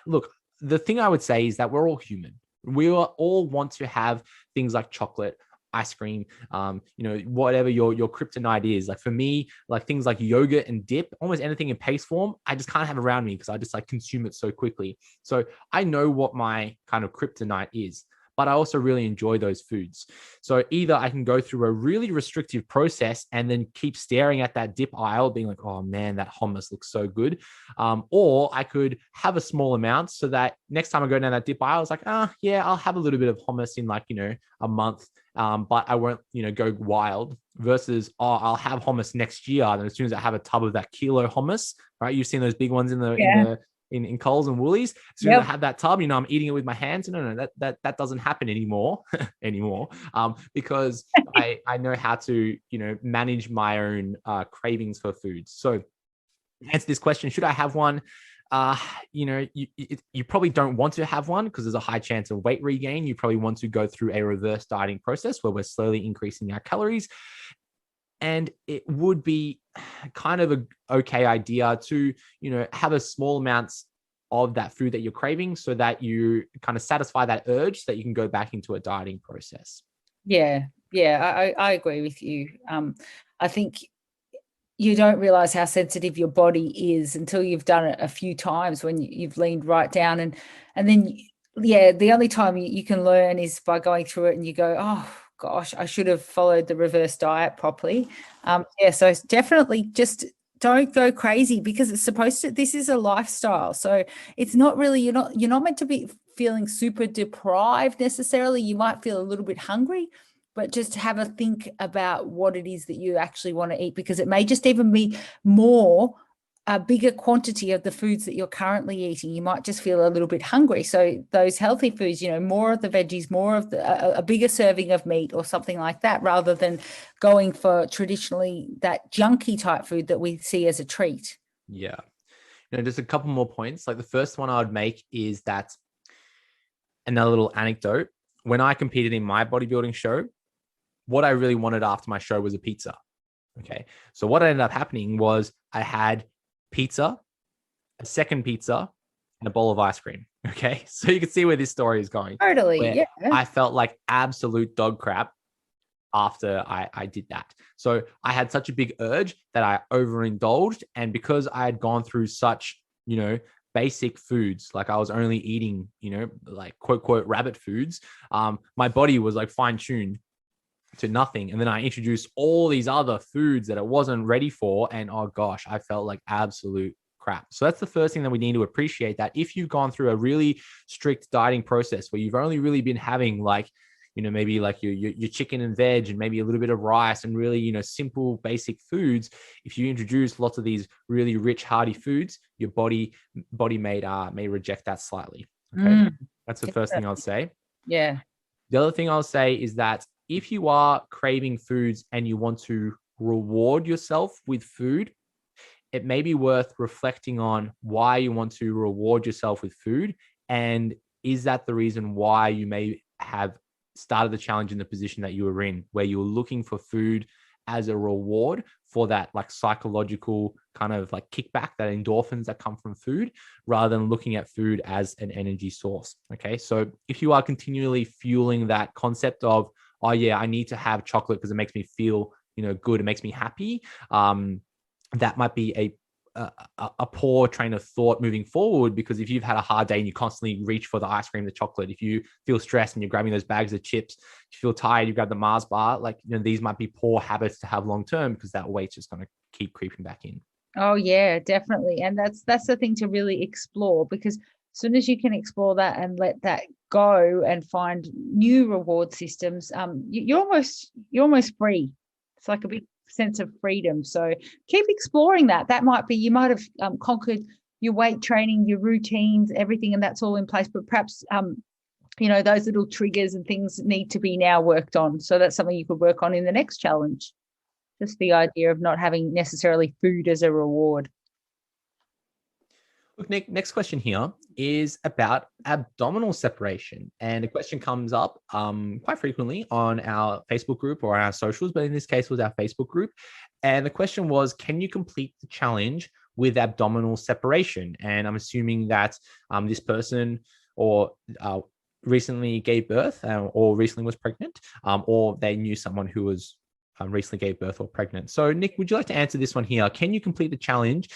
C: look, the thing I would say is that we're all human. We all want to have things like chocolate, ice cream, whatever your kryptonite is. Like for me, like things like yogurt and dip, almost anything in paste form, I just can't have around me because I just consume it so quickly. So I know what my kind of kryptonite is, but I also really enjoy those foods. So either I can go through a really restrictive process and then keep staring at that dip aisle being like, oh man, that hummus looks so good. Or I could have a small amount so that next time I go down that dip aisle, it's like, yeah, I'll have a little bit of hummus in a month. But I won't, go wild versus, I'll have hummus next year. And as soon as I have a tub of that kilo hummus, right? You've seen those big ones in Coles and Woolies. As soon as I have that tub, I'm eating it with my hands. No, that doesn't happen anymore, because I know how to, manage my own cravings for foods. So to answer this question, should I have one? You probably don't want to have one because there's a high chance of weight regain. You probably want to go through a reverse dieting process where we're slowly increasing our calories. And it would be kind of an okay idea to, have a small amounts of that food that you're craving so that you kind of satisfy that urge so that you can go back into a dieting process.
B: Yeah. I agree with you. I think you don't realize how sensitive your body is until you've done it a few times when you've leaned right down. And then, the only time you can learn is by going through it and you go, oh, gosh, I should have followed the reverse diet properly. So definitely just don't go crazy because this is a lifestyle. So it's not really, you're not meant to be feeling super deprived necessarily. You might feel a little bit hungry, but just have a think about what it is that you actually want to eat, because it may just even be a bigger quantity of the foods that you're currently eating. You might just feel a little bit hungry. So those healthy foods, more of the veggies, more of a bigger serving of meat or something like that, rather than going for traditionally that junky type food that we see as a treat.
C: Yeah. Just a couple more points. Like the first one I would make is that another little anecdote. When I competed in my bodybuilding show, what I really wanted after my show was a pizza. Okay. So what ended up happening was I had pizza, a second pizza, and a bowl of ice cream. Okay. So you can see where this story is going.
B: Totally. Yeah.
C: I felt like absolute dog crap after I did that. So I had such a big urge that I overindulged. And because I had gone through such, basic foods, like I was only eating, like quote, quote, rabbit foods, my body was like fine tuned to nothing. And then I introduced all these other foods that it wasn't ready for. And oh gosh, I felt like absolute crap. So that's the first thing that we need to appreciate, that if you've gone through a really strict dieting process where you've only really been having like, maybe like your chicken and veg and maybe a little bit of rice and really, simple basic foods. If you introduce lots of these really rich, hearty foods, your body may reject that slightly. Okay. That's the first thing I'll say.
B: Yeah.
C: The other thing I'll say is that if you are craving foods and you want to reward yourself with food, it may be worth reflecting on why you want to reward yourself with food. And is that the reason why you may have started the challenge in the position that you were in, where you were looking for food as a reward for that like psychological kind of like kickback, that endorphins that come from food, rather than looking at food as an energy source. Okay. So if you are continually fueling that concept of, oh yeah, I need to have chocolate because it makes me feel, good, it makes me happy. That might be a poor train of thought moving forward, because if you've had a hard day and you constantly reach for the ice cream, the chocolate, if you feel stressed and you're grabbing those bags of chips, if you feel tired, you grab the Mars bar, like, these might be poor habits to have long-term, because that weight's just going to keep creeping back in.
B: Oh yeah, definitely. And that's the thing to really explore, because as soon as you can explore that and let that go and find new reward systems, you're almost free. It's like a big sense of freedom. So keep exploring that. That might be, you might have conquered your weight training, your routines, everything, and that's all in place. But perhaps, those little triggers and things need to be now worked on. So that's something you could work on in the next challenge. Just the idea of not having necessarily food as a reward.
C: Look, Nick, next question here is about abdominal separation. And the question comes up quite frequently on our Facebook group or our socials, but in this case was our Facebook group. And the question was, can you complete the challenge with abdominal separation? And I'm assuming that this person or recently gave birth or recently was pregnant, or they knew someone who was recently gave birth or pregnant. So Nick, would you like to answer this one here? Can you complete the challenge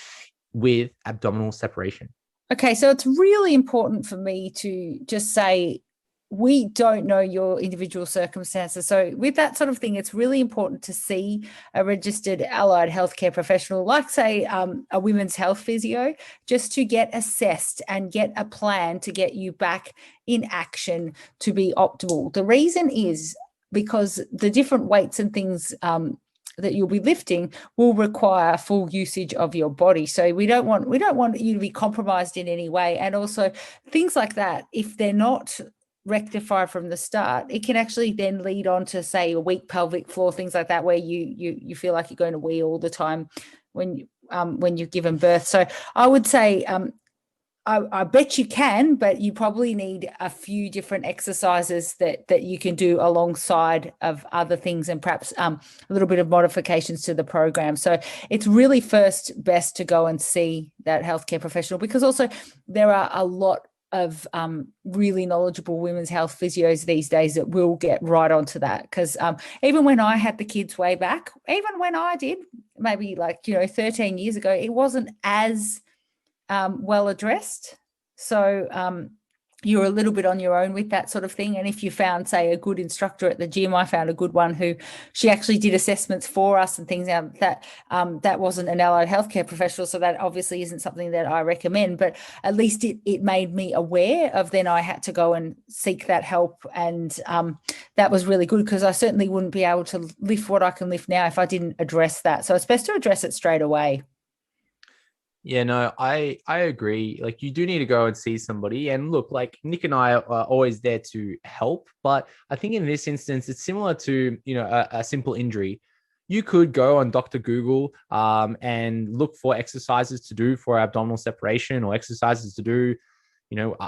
C: with abdominal separation?
B: Okay, so it's really important for me to just say, we don't know your individual circumstances. So with that sort of thing, it's really important to see a registered allied healthcare professional, like say a women's health physio, just to get assessed and get a plan to get you back in action to be optimal. The reason is because the different weights and things that you'll be lifting will require full usage of your body. So we don't want you to be compromised in any way. And also things like that, if they're not rectified from the start, it can actually then lead on to, say, a weak pelvic floor, things like that, where you feel like you're going to wee all the time when you've given birth. So I would say I bet you can, but you probably need a few different exercises that you can do alongside of other things, and perhaps a little bit of modifications to the program. So it's really first best to go and see that healthcare professional, because also there are a lot of really knowledgeable women's health physios these days that will get right onto that. Because even when I had the kids way back, even when I did, maybe 13 years ago, it wasn't as well addressed. So you're a little bit on your own with that sort of thing. And if you found, say, a good instructor at the gym, I found a good one who she actually did assessments for us and things like that. That wasn't an allied healthcare professional, so that obviously isn't something that I recommend, but at least it made me aware of, then I had to go and seek that help. And that was really good, because I certainly wouldn't be able to lift what I can lift now if I didn't address that. So it's best to address it straight away.
C: Yeah, no, I agree. Like, you do need to go and see somebody. And look, like, Nick and I are always there to help. But I think in this instance, it's similar to, a simple injury. You could go on Dr. Google and look for exercises to do for abdominal separation, or exercises to do,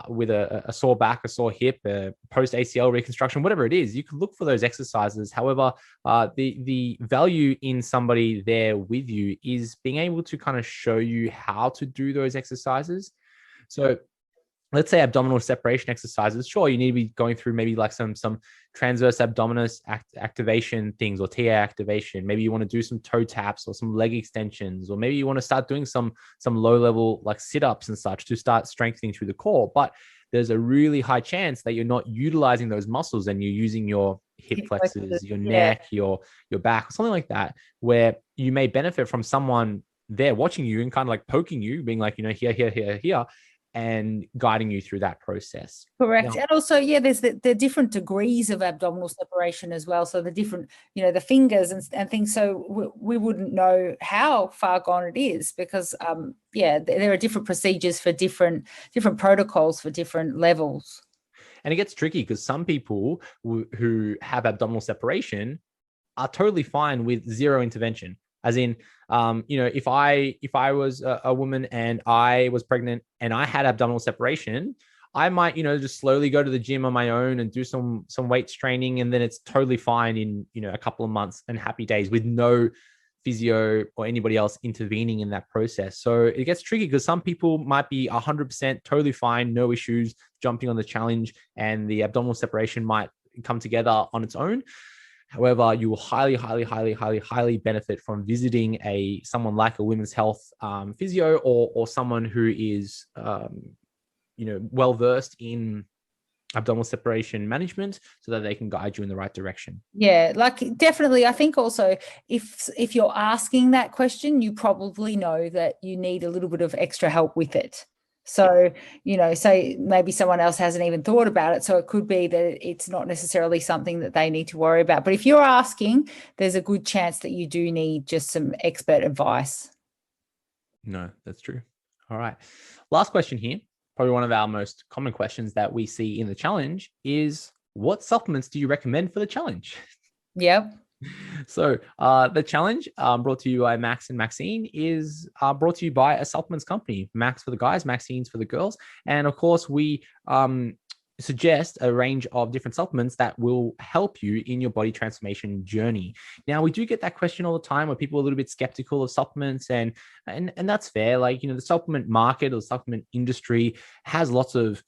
C: with a sore back, a sore hip, a post ACL reconstruction, whatever it is. You can look for those exercises. However, the value in somebody there with you is being able to kind of show you how to do those exercises. So let's say abdominal separation exercises, sure, you need to be going through maybe like some transverse abdominis activation things, or TA activation. Maybe you want to do some toe taps or some leg extensions, or maybe you want to start doing some low level like sit-ups and such to start strengthening through the core. But there's a really high chance that you're not utilizing those muscles and you're using your hip flexors, your neck, your back, something like that, where you may benefit from someone there watching you and kind of like poking you, being like, here, and guiding you through that process.
B: Correct. And also, there's the different degrees of abdominal separation as well. So the different, the fingers and things. So we wouldn't know how far gone it is, because, there are different procedures for different protocols for different levels.
C: And it gets tricky because some people who have abdominal separation are totally fine with zero intervention. As in, if I was a woman and I was pregnant and I had abdominal separation, I might, just slowly go to the gym on my own and do some weights training. And then it's totally fine in, a couple of months and happy days with no physio or anybody else intervening in that process. So it gets tricky because some people might be 100% totally fine, no issues, jumping on the challenge, and the abdominal separation might come together on its own. However, you will highly benefit from visiting someone like a women's health physio or someone who is, well versed in abdominal separation management, so that they can guide you in the right direction.
B: Yeah, like definitely. I think also if you're asking that question, you probably know that you need a little bit of extra help with it. So, say maybe someone else hasn't even thought about it. So it could be that it's not necessarily something that they need to worry about. But if you're asking, there's a good chance that you do need just some expert advice.
C: No, that's true. All right. Last question here. Probably one of our most common questions that we see in the challenge is, what supplements do you recommend for the challenge?
B: Yep.
C: So the challenge brought to you by Max and Maxine is brought to you by a supplements company. Max for the guys, Maxine's for the girls. And of course, we suggest a range of different supplements that will help you in your body transformation journey. Now, we do get that question all the time where people are a little bit skeptical of supplements, and that's fair. Like, the supplement market or the supplement industry has lots of,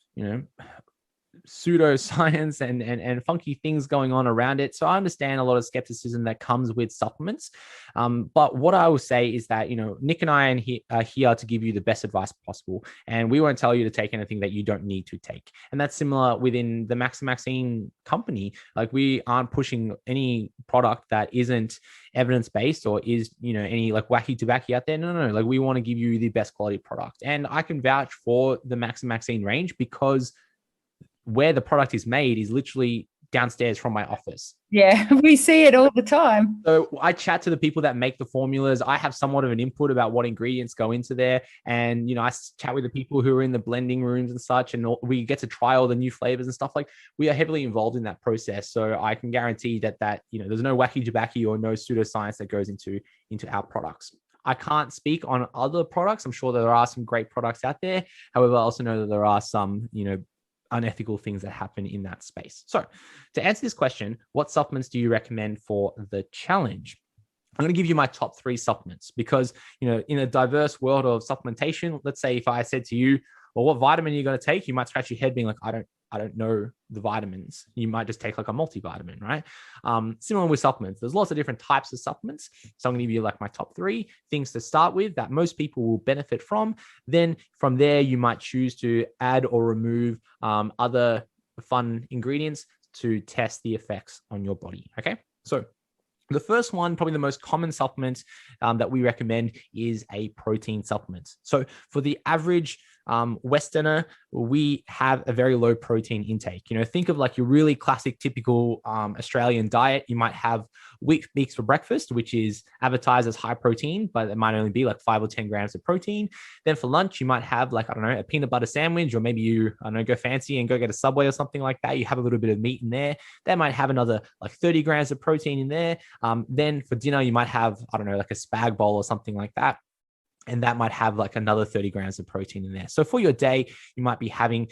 C: pseudoscience and funky things going on around it. So I understand a lot of skepticism that comes with supplements. But what I will say is that, Nick and I are here to give you the best advice possible. And we won't tell you to take anything that you don't need to take. And that's similar within the Max and Maxine company. Like, we aren't pushing any product that isn't evidence-based or is, any like wacky tobacco out there. No. Like, we want to give you the best quality product. And I can vouch for the Max and Maxine range because where the product is made is literally downstairs from my office.
B: Yeah, we see it all the time.
C: So I chat to the people that make the formulas. I have somewhat of an input about what ingredients go into there. And, I chat with the people who are in the blending rooms and such, and we get to try all the new flavors and stuff. Like, we are heavily involved in that process. So I can guarantee that, there's no wacky tobacco or no pseudoscience that goes into our products. I can't speak on other products. I'm sure there are some great products out there. However, I also know that there are some, unethical things that happen in that space. So to answer this question, what supplements do you recommend for the challenge? I'm going to give you my top 3 supplements because, in a diverse world of supplementation, let's say if I said to you, well, what vitamin are you going to take? You might scratch your head being like, I don't know the vitamins. You might just take like a multivitamin, right? Similar with supplements. There's lots of different types of supplements. So I'm going to give you like my top 3 things to start with that most people will benefit from. Then from there, you might choose to add or remove other fun ingredients to test the effects on your body. Okay. So the first one, probably the most common supplement that we recommend is a protein supplement. So for the average Westerner, we have a very low protein intake. Think of like your really classic, typical Australian diet. You might have wheat beaks for breakfast, which is advertised as high protein, but it might only be like 5 or 10 grams of protein. Then for lunch, you might have like, a peanut butter sandwich, or maybe you, go fancy and go get a Subway or something like that. You have a little bit of meat in there. That might have another like 30 grams of protein in there. Then for dinner, you might have, like a spag bowl or something like that. And that might have like another 30 grams of protein in there. So for your day, you might be having,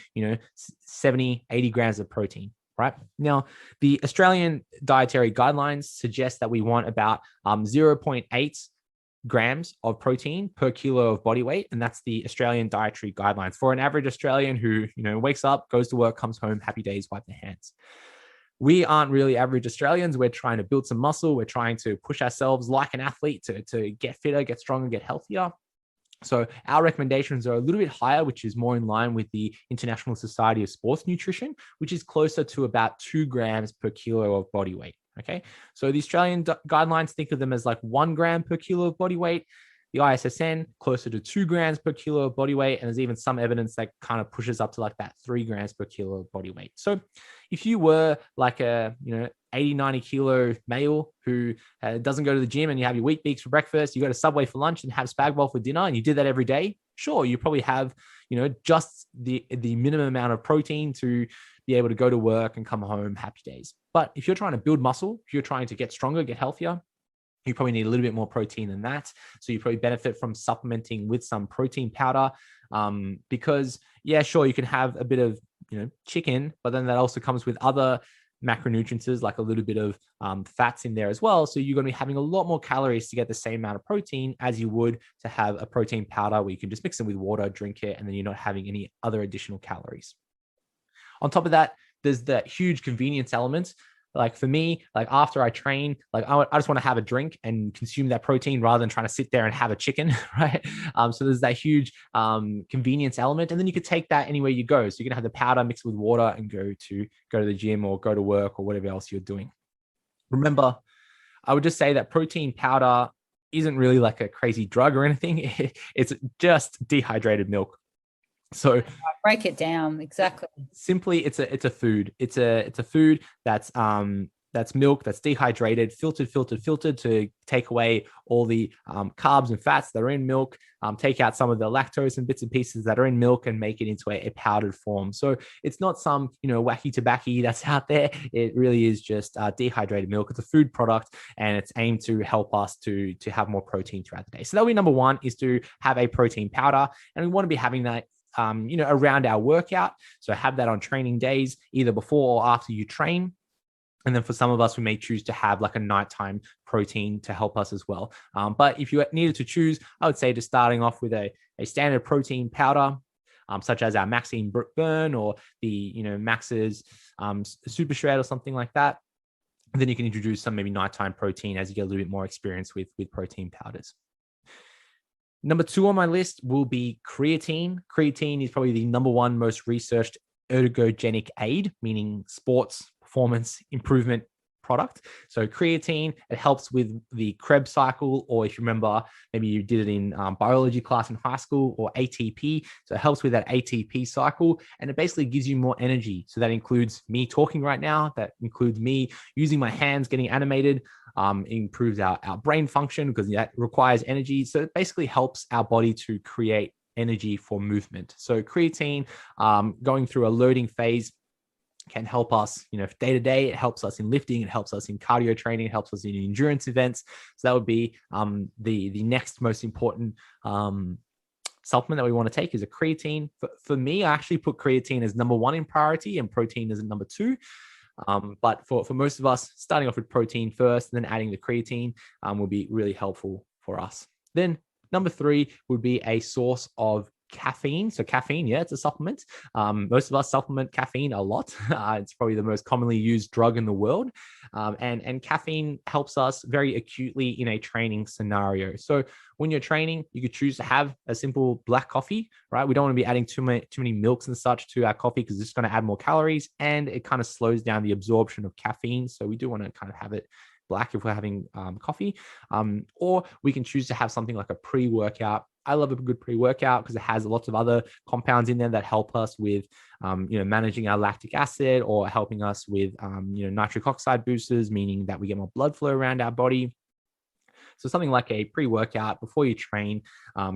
C: 70, 80 grams of protein, right? Now, the Australian dietary guidelines suggest that we want about 0.8 grams of protein per kilo of body weight. And that's the Australian dietary guidelines for an average Australian who, wakes up, goes to work, comes home, happy days, wipe their hands. We aren't really average Australians. We're trying to build some muscle. We're trying to push ourselves like an athlete to get fitter, get stronger, get healthier. So our recommendations are a little bit higher, which is more in line with the International Society of Sports Nutrition, which is closer to about 2 grams per kilo of body weight. Okay. So the Australian guidelines think of them as like 1 gram per kilo of body weight. The ISSN closer to 2 grams per kilo of body weight. And there's even some evidence that kind of pushes up to like that 3 grams per kilo of body weight. So if you were like a, 80, 90 kilo male who doesn't go to the gym and you have your wheat beaks for breakfast, you go to Subway for lunch and have spag bowl for dinner and you did that every day, sure, you probably have, just the minimum amount of protein to be able to go to work and come home happy days. But if you're trying to build muscle, if you're trying to get stronger, get healthier, you probably need a little bit more protein than that. So you probably benefit from supplementing with some protein powder because, yeah, sure, you can have a bit of, chicken, but then that also comes with other macronutrients like a little bit of fats in there as well. So you're going to be having a lot more calories to get the same amount of protein as you would to have a protein powder where you can just mix it with water, drink it, and then you're not having any other additional calories. On top of that, there's that huge convenience element. Like for me, like after I train, like I just want to have a drink and consume that protein rather than trying to sit there and have a chicken, right? So there's that huge convenience element, and then you could take that anywhere you go. So you can have the powder mixed with water and go to the gym or go to work or whatever else you're doing. Remember, I would just say that protein powder isn't really like a crazy drug or anything. It's just dehydrated milk. So
B: break it down. Exactly.
C: Simply, it's a food. It's a food that's milk that's dehydrated, filtered to take away all the carbs and fats that are in milk, take out some of the lactose and bits and pieces that are in milk and make it into a powdered form. So it's not some, wacky tobacco that's out there. It really is just dehydrated milk. It's a food product and it's aimed to help us to have more protein throughout the day. So that'll be number one, is to have a protein powder. And we want to be having that around our workout. So have that on training days, either before or after you train. And then for some of us, we may choose to have like a nighttime protein to help us as well. But if you needed to choose, I would say just starting off with a standard protein powder, such as our Maxine Burn or the, Max's Super Shred or something like that. And then you can introduce some maybe nighttime protein as you get a little bit more experience with protein powders. Number 2 on my list will be creatine. Creatine is probably the number 1 most researched ergogenic aid, meaning sports performance improvement product. So creatine, it helps with the Krebs cycle, or if you remember, maybe you did it in biology class in high school, or ATP. So it helps with that ATP cycle, and it basically gives you more energy. So that includes me talking right now. That includes me using my hands, getting animated. Improves our brain function because that requires energy. So it basically helps our body to create energy for movement. So creatine, going through a loading phase, can help us, day to day. It helps us in lifting. It helps us in cardio training. It helps us in endurance events. So that would be the next most important supplement that we want to take is a creatine. For me, I actually put creatine as number 1 in priority and protein as number 2. But for most of us, starting off with protein first and then adding the creatine will be really helpful for us. Then number 3 would be a source of caffeine. So caffeine, yeah, it's a supplement. Most of us supplement caffeine a lot. It's probably the most commonly used drug in the world. And caffeine helps us very acutely in a training scenario. So when you're training, you could choose to have a simple black coffee, right? We don't want to be adding too many milks and such to our coffee because it's going to add more calories and it kind of slows down the absorption of caffeine. So we do want to kind of have it black if we're having coffee, or we can choose to have something like a pre-workout. I love a good pre-workout because it has lots of other compounds in there that help us with, managing our lactic acid or helping us with, nitric oxide boosters, meaning that we get more blood flow around our body. So something like a pre-workout before you train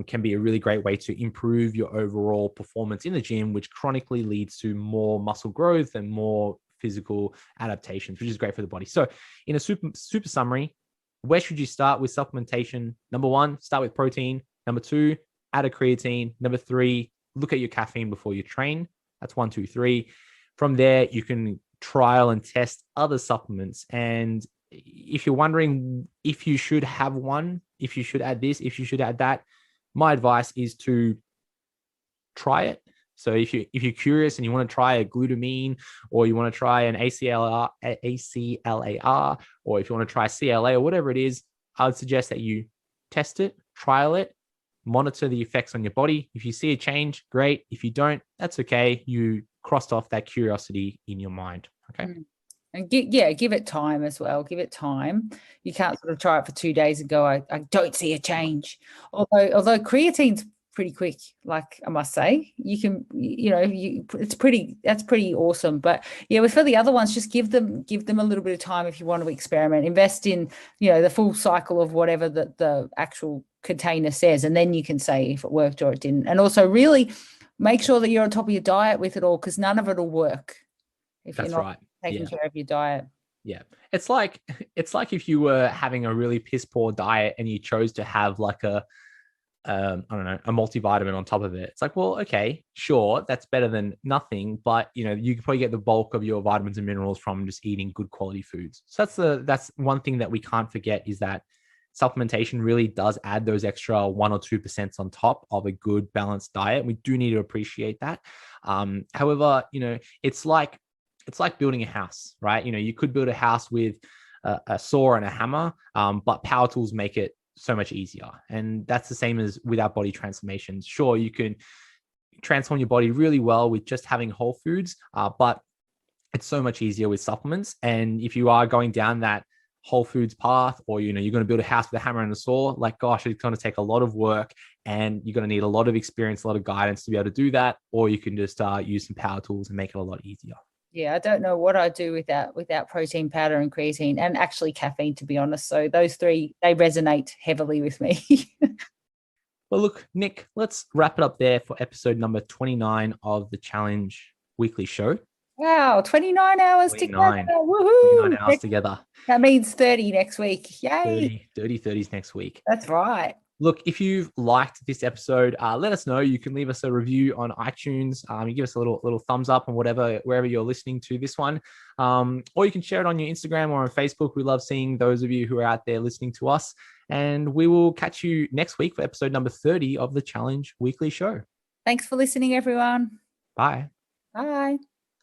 C: can be a really great way to improve your overall performance in the gym, which chronically leads to more muscle growth and more physical adaptations, which is great for the body. So in a super summary, where should you start with supplementation? Number 1, start with protein. Number 2, add a creatine. Number 3, look at your caffeine before you train. That's 1, 2, 3. From there, you can trial and test other supplements. And if you're wondering if you should have one, if you should add this, if you should add that, my advice is to try it. So if you're curious and you want to try a glutamine, or you want to try an ACLAR, or if you want to try CLA or whatever it is, I would suggest that you test it, trial it, monitor the effects on your body. If you see a change, great. If you don't, that's okay. You crossed off that curiosity in your mind. Okay.
B: And give it time as well. Give it time. You can't sort of try it for 2 days and go, I don't see a change. Although creatine's pretty quick, like I must say, you can, that's pretty awesome. But yeah, for the other ones, just give them a little bit of time if you want to experiment. Invest in, the full cycle of whatever the actual container says, and then you can say if it worked or it didn't. And also really make sure that you're on top of your diet with it all, because none of it will work if you're not taking care of your diet.
C: Yeah. It's like if you were having a really piss poor diet and you chose to have like a multivitamin on top of it. It's like, well, okay, sure, that's better than nothing, but you can probably get the bulk of your vitamins and minerals from just eating good quality foods. So that's one thing that we can't forget, is that supplementation really does add those extra 1 or 2% on top of a good balanced diet. We do need to appreciate that. However, it's like building a house, right? You could build a house with a saw and a hammer, but power tools make it so much easier. And that's the same as with our body transformations. Sure, you can transform your body really well with just having whole foods, but it's so much easier with supplements. And if you are going down that whole foods path, or you're going to build a house with a hammer and a saw, like, gosh, it's going to take a lot of work, and you're going to need a lot of experience, a lot of guidance to be able to do that. Or you can just use some power tools and make it a lot easier.
B: Yeah, I don't know what I'd do without protein powder and creatine, and actually caffeine, to be honest. So those three, they resonate heavily with me.
C: Well, look, Nick, let's wrap it up there for episode number 29 of the Challenge Weekly Show.
B: Wow, 29 hours
C: 29.
B: together. Woohoo!
C: 29 hours together.
B: That means 30 next week. Yay!
C: 30s next week.
B: That's right.
C: Look, if you've liked this episode, let us know. You can leave us a review on iTunes. You give us a little thumbs up on wherever you're listening to this one. Or you can share it on your Instagram or on Facebook. We love seeing those of you who are out there listening to us. And we will catch you next week for episode number 30 of the Challenge Weekly Show.
B: Thanks for listening, everyone.
C: Bye.
B: Bye.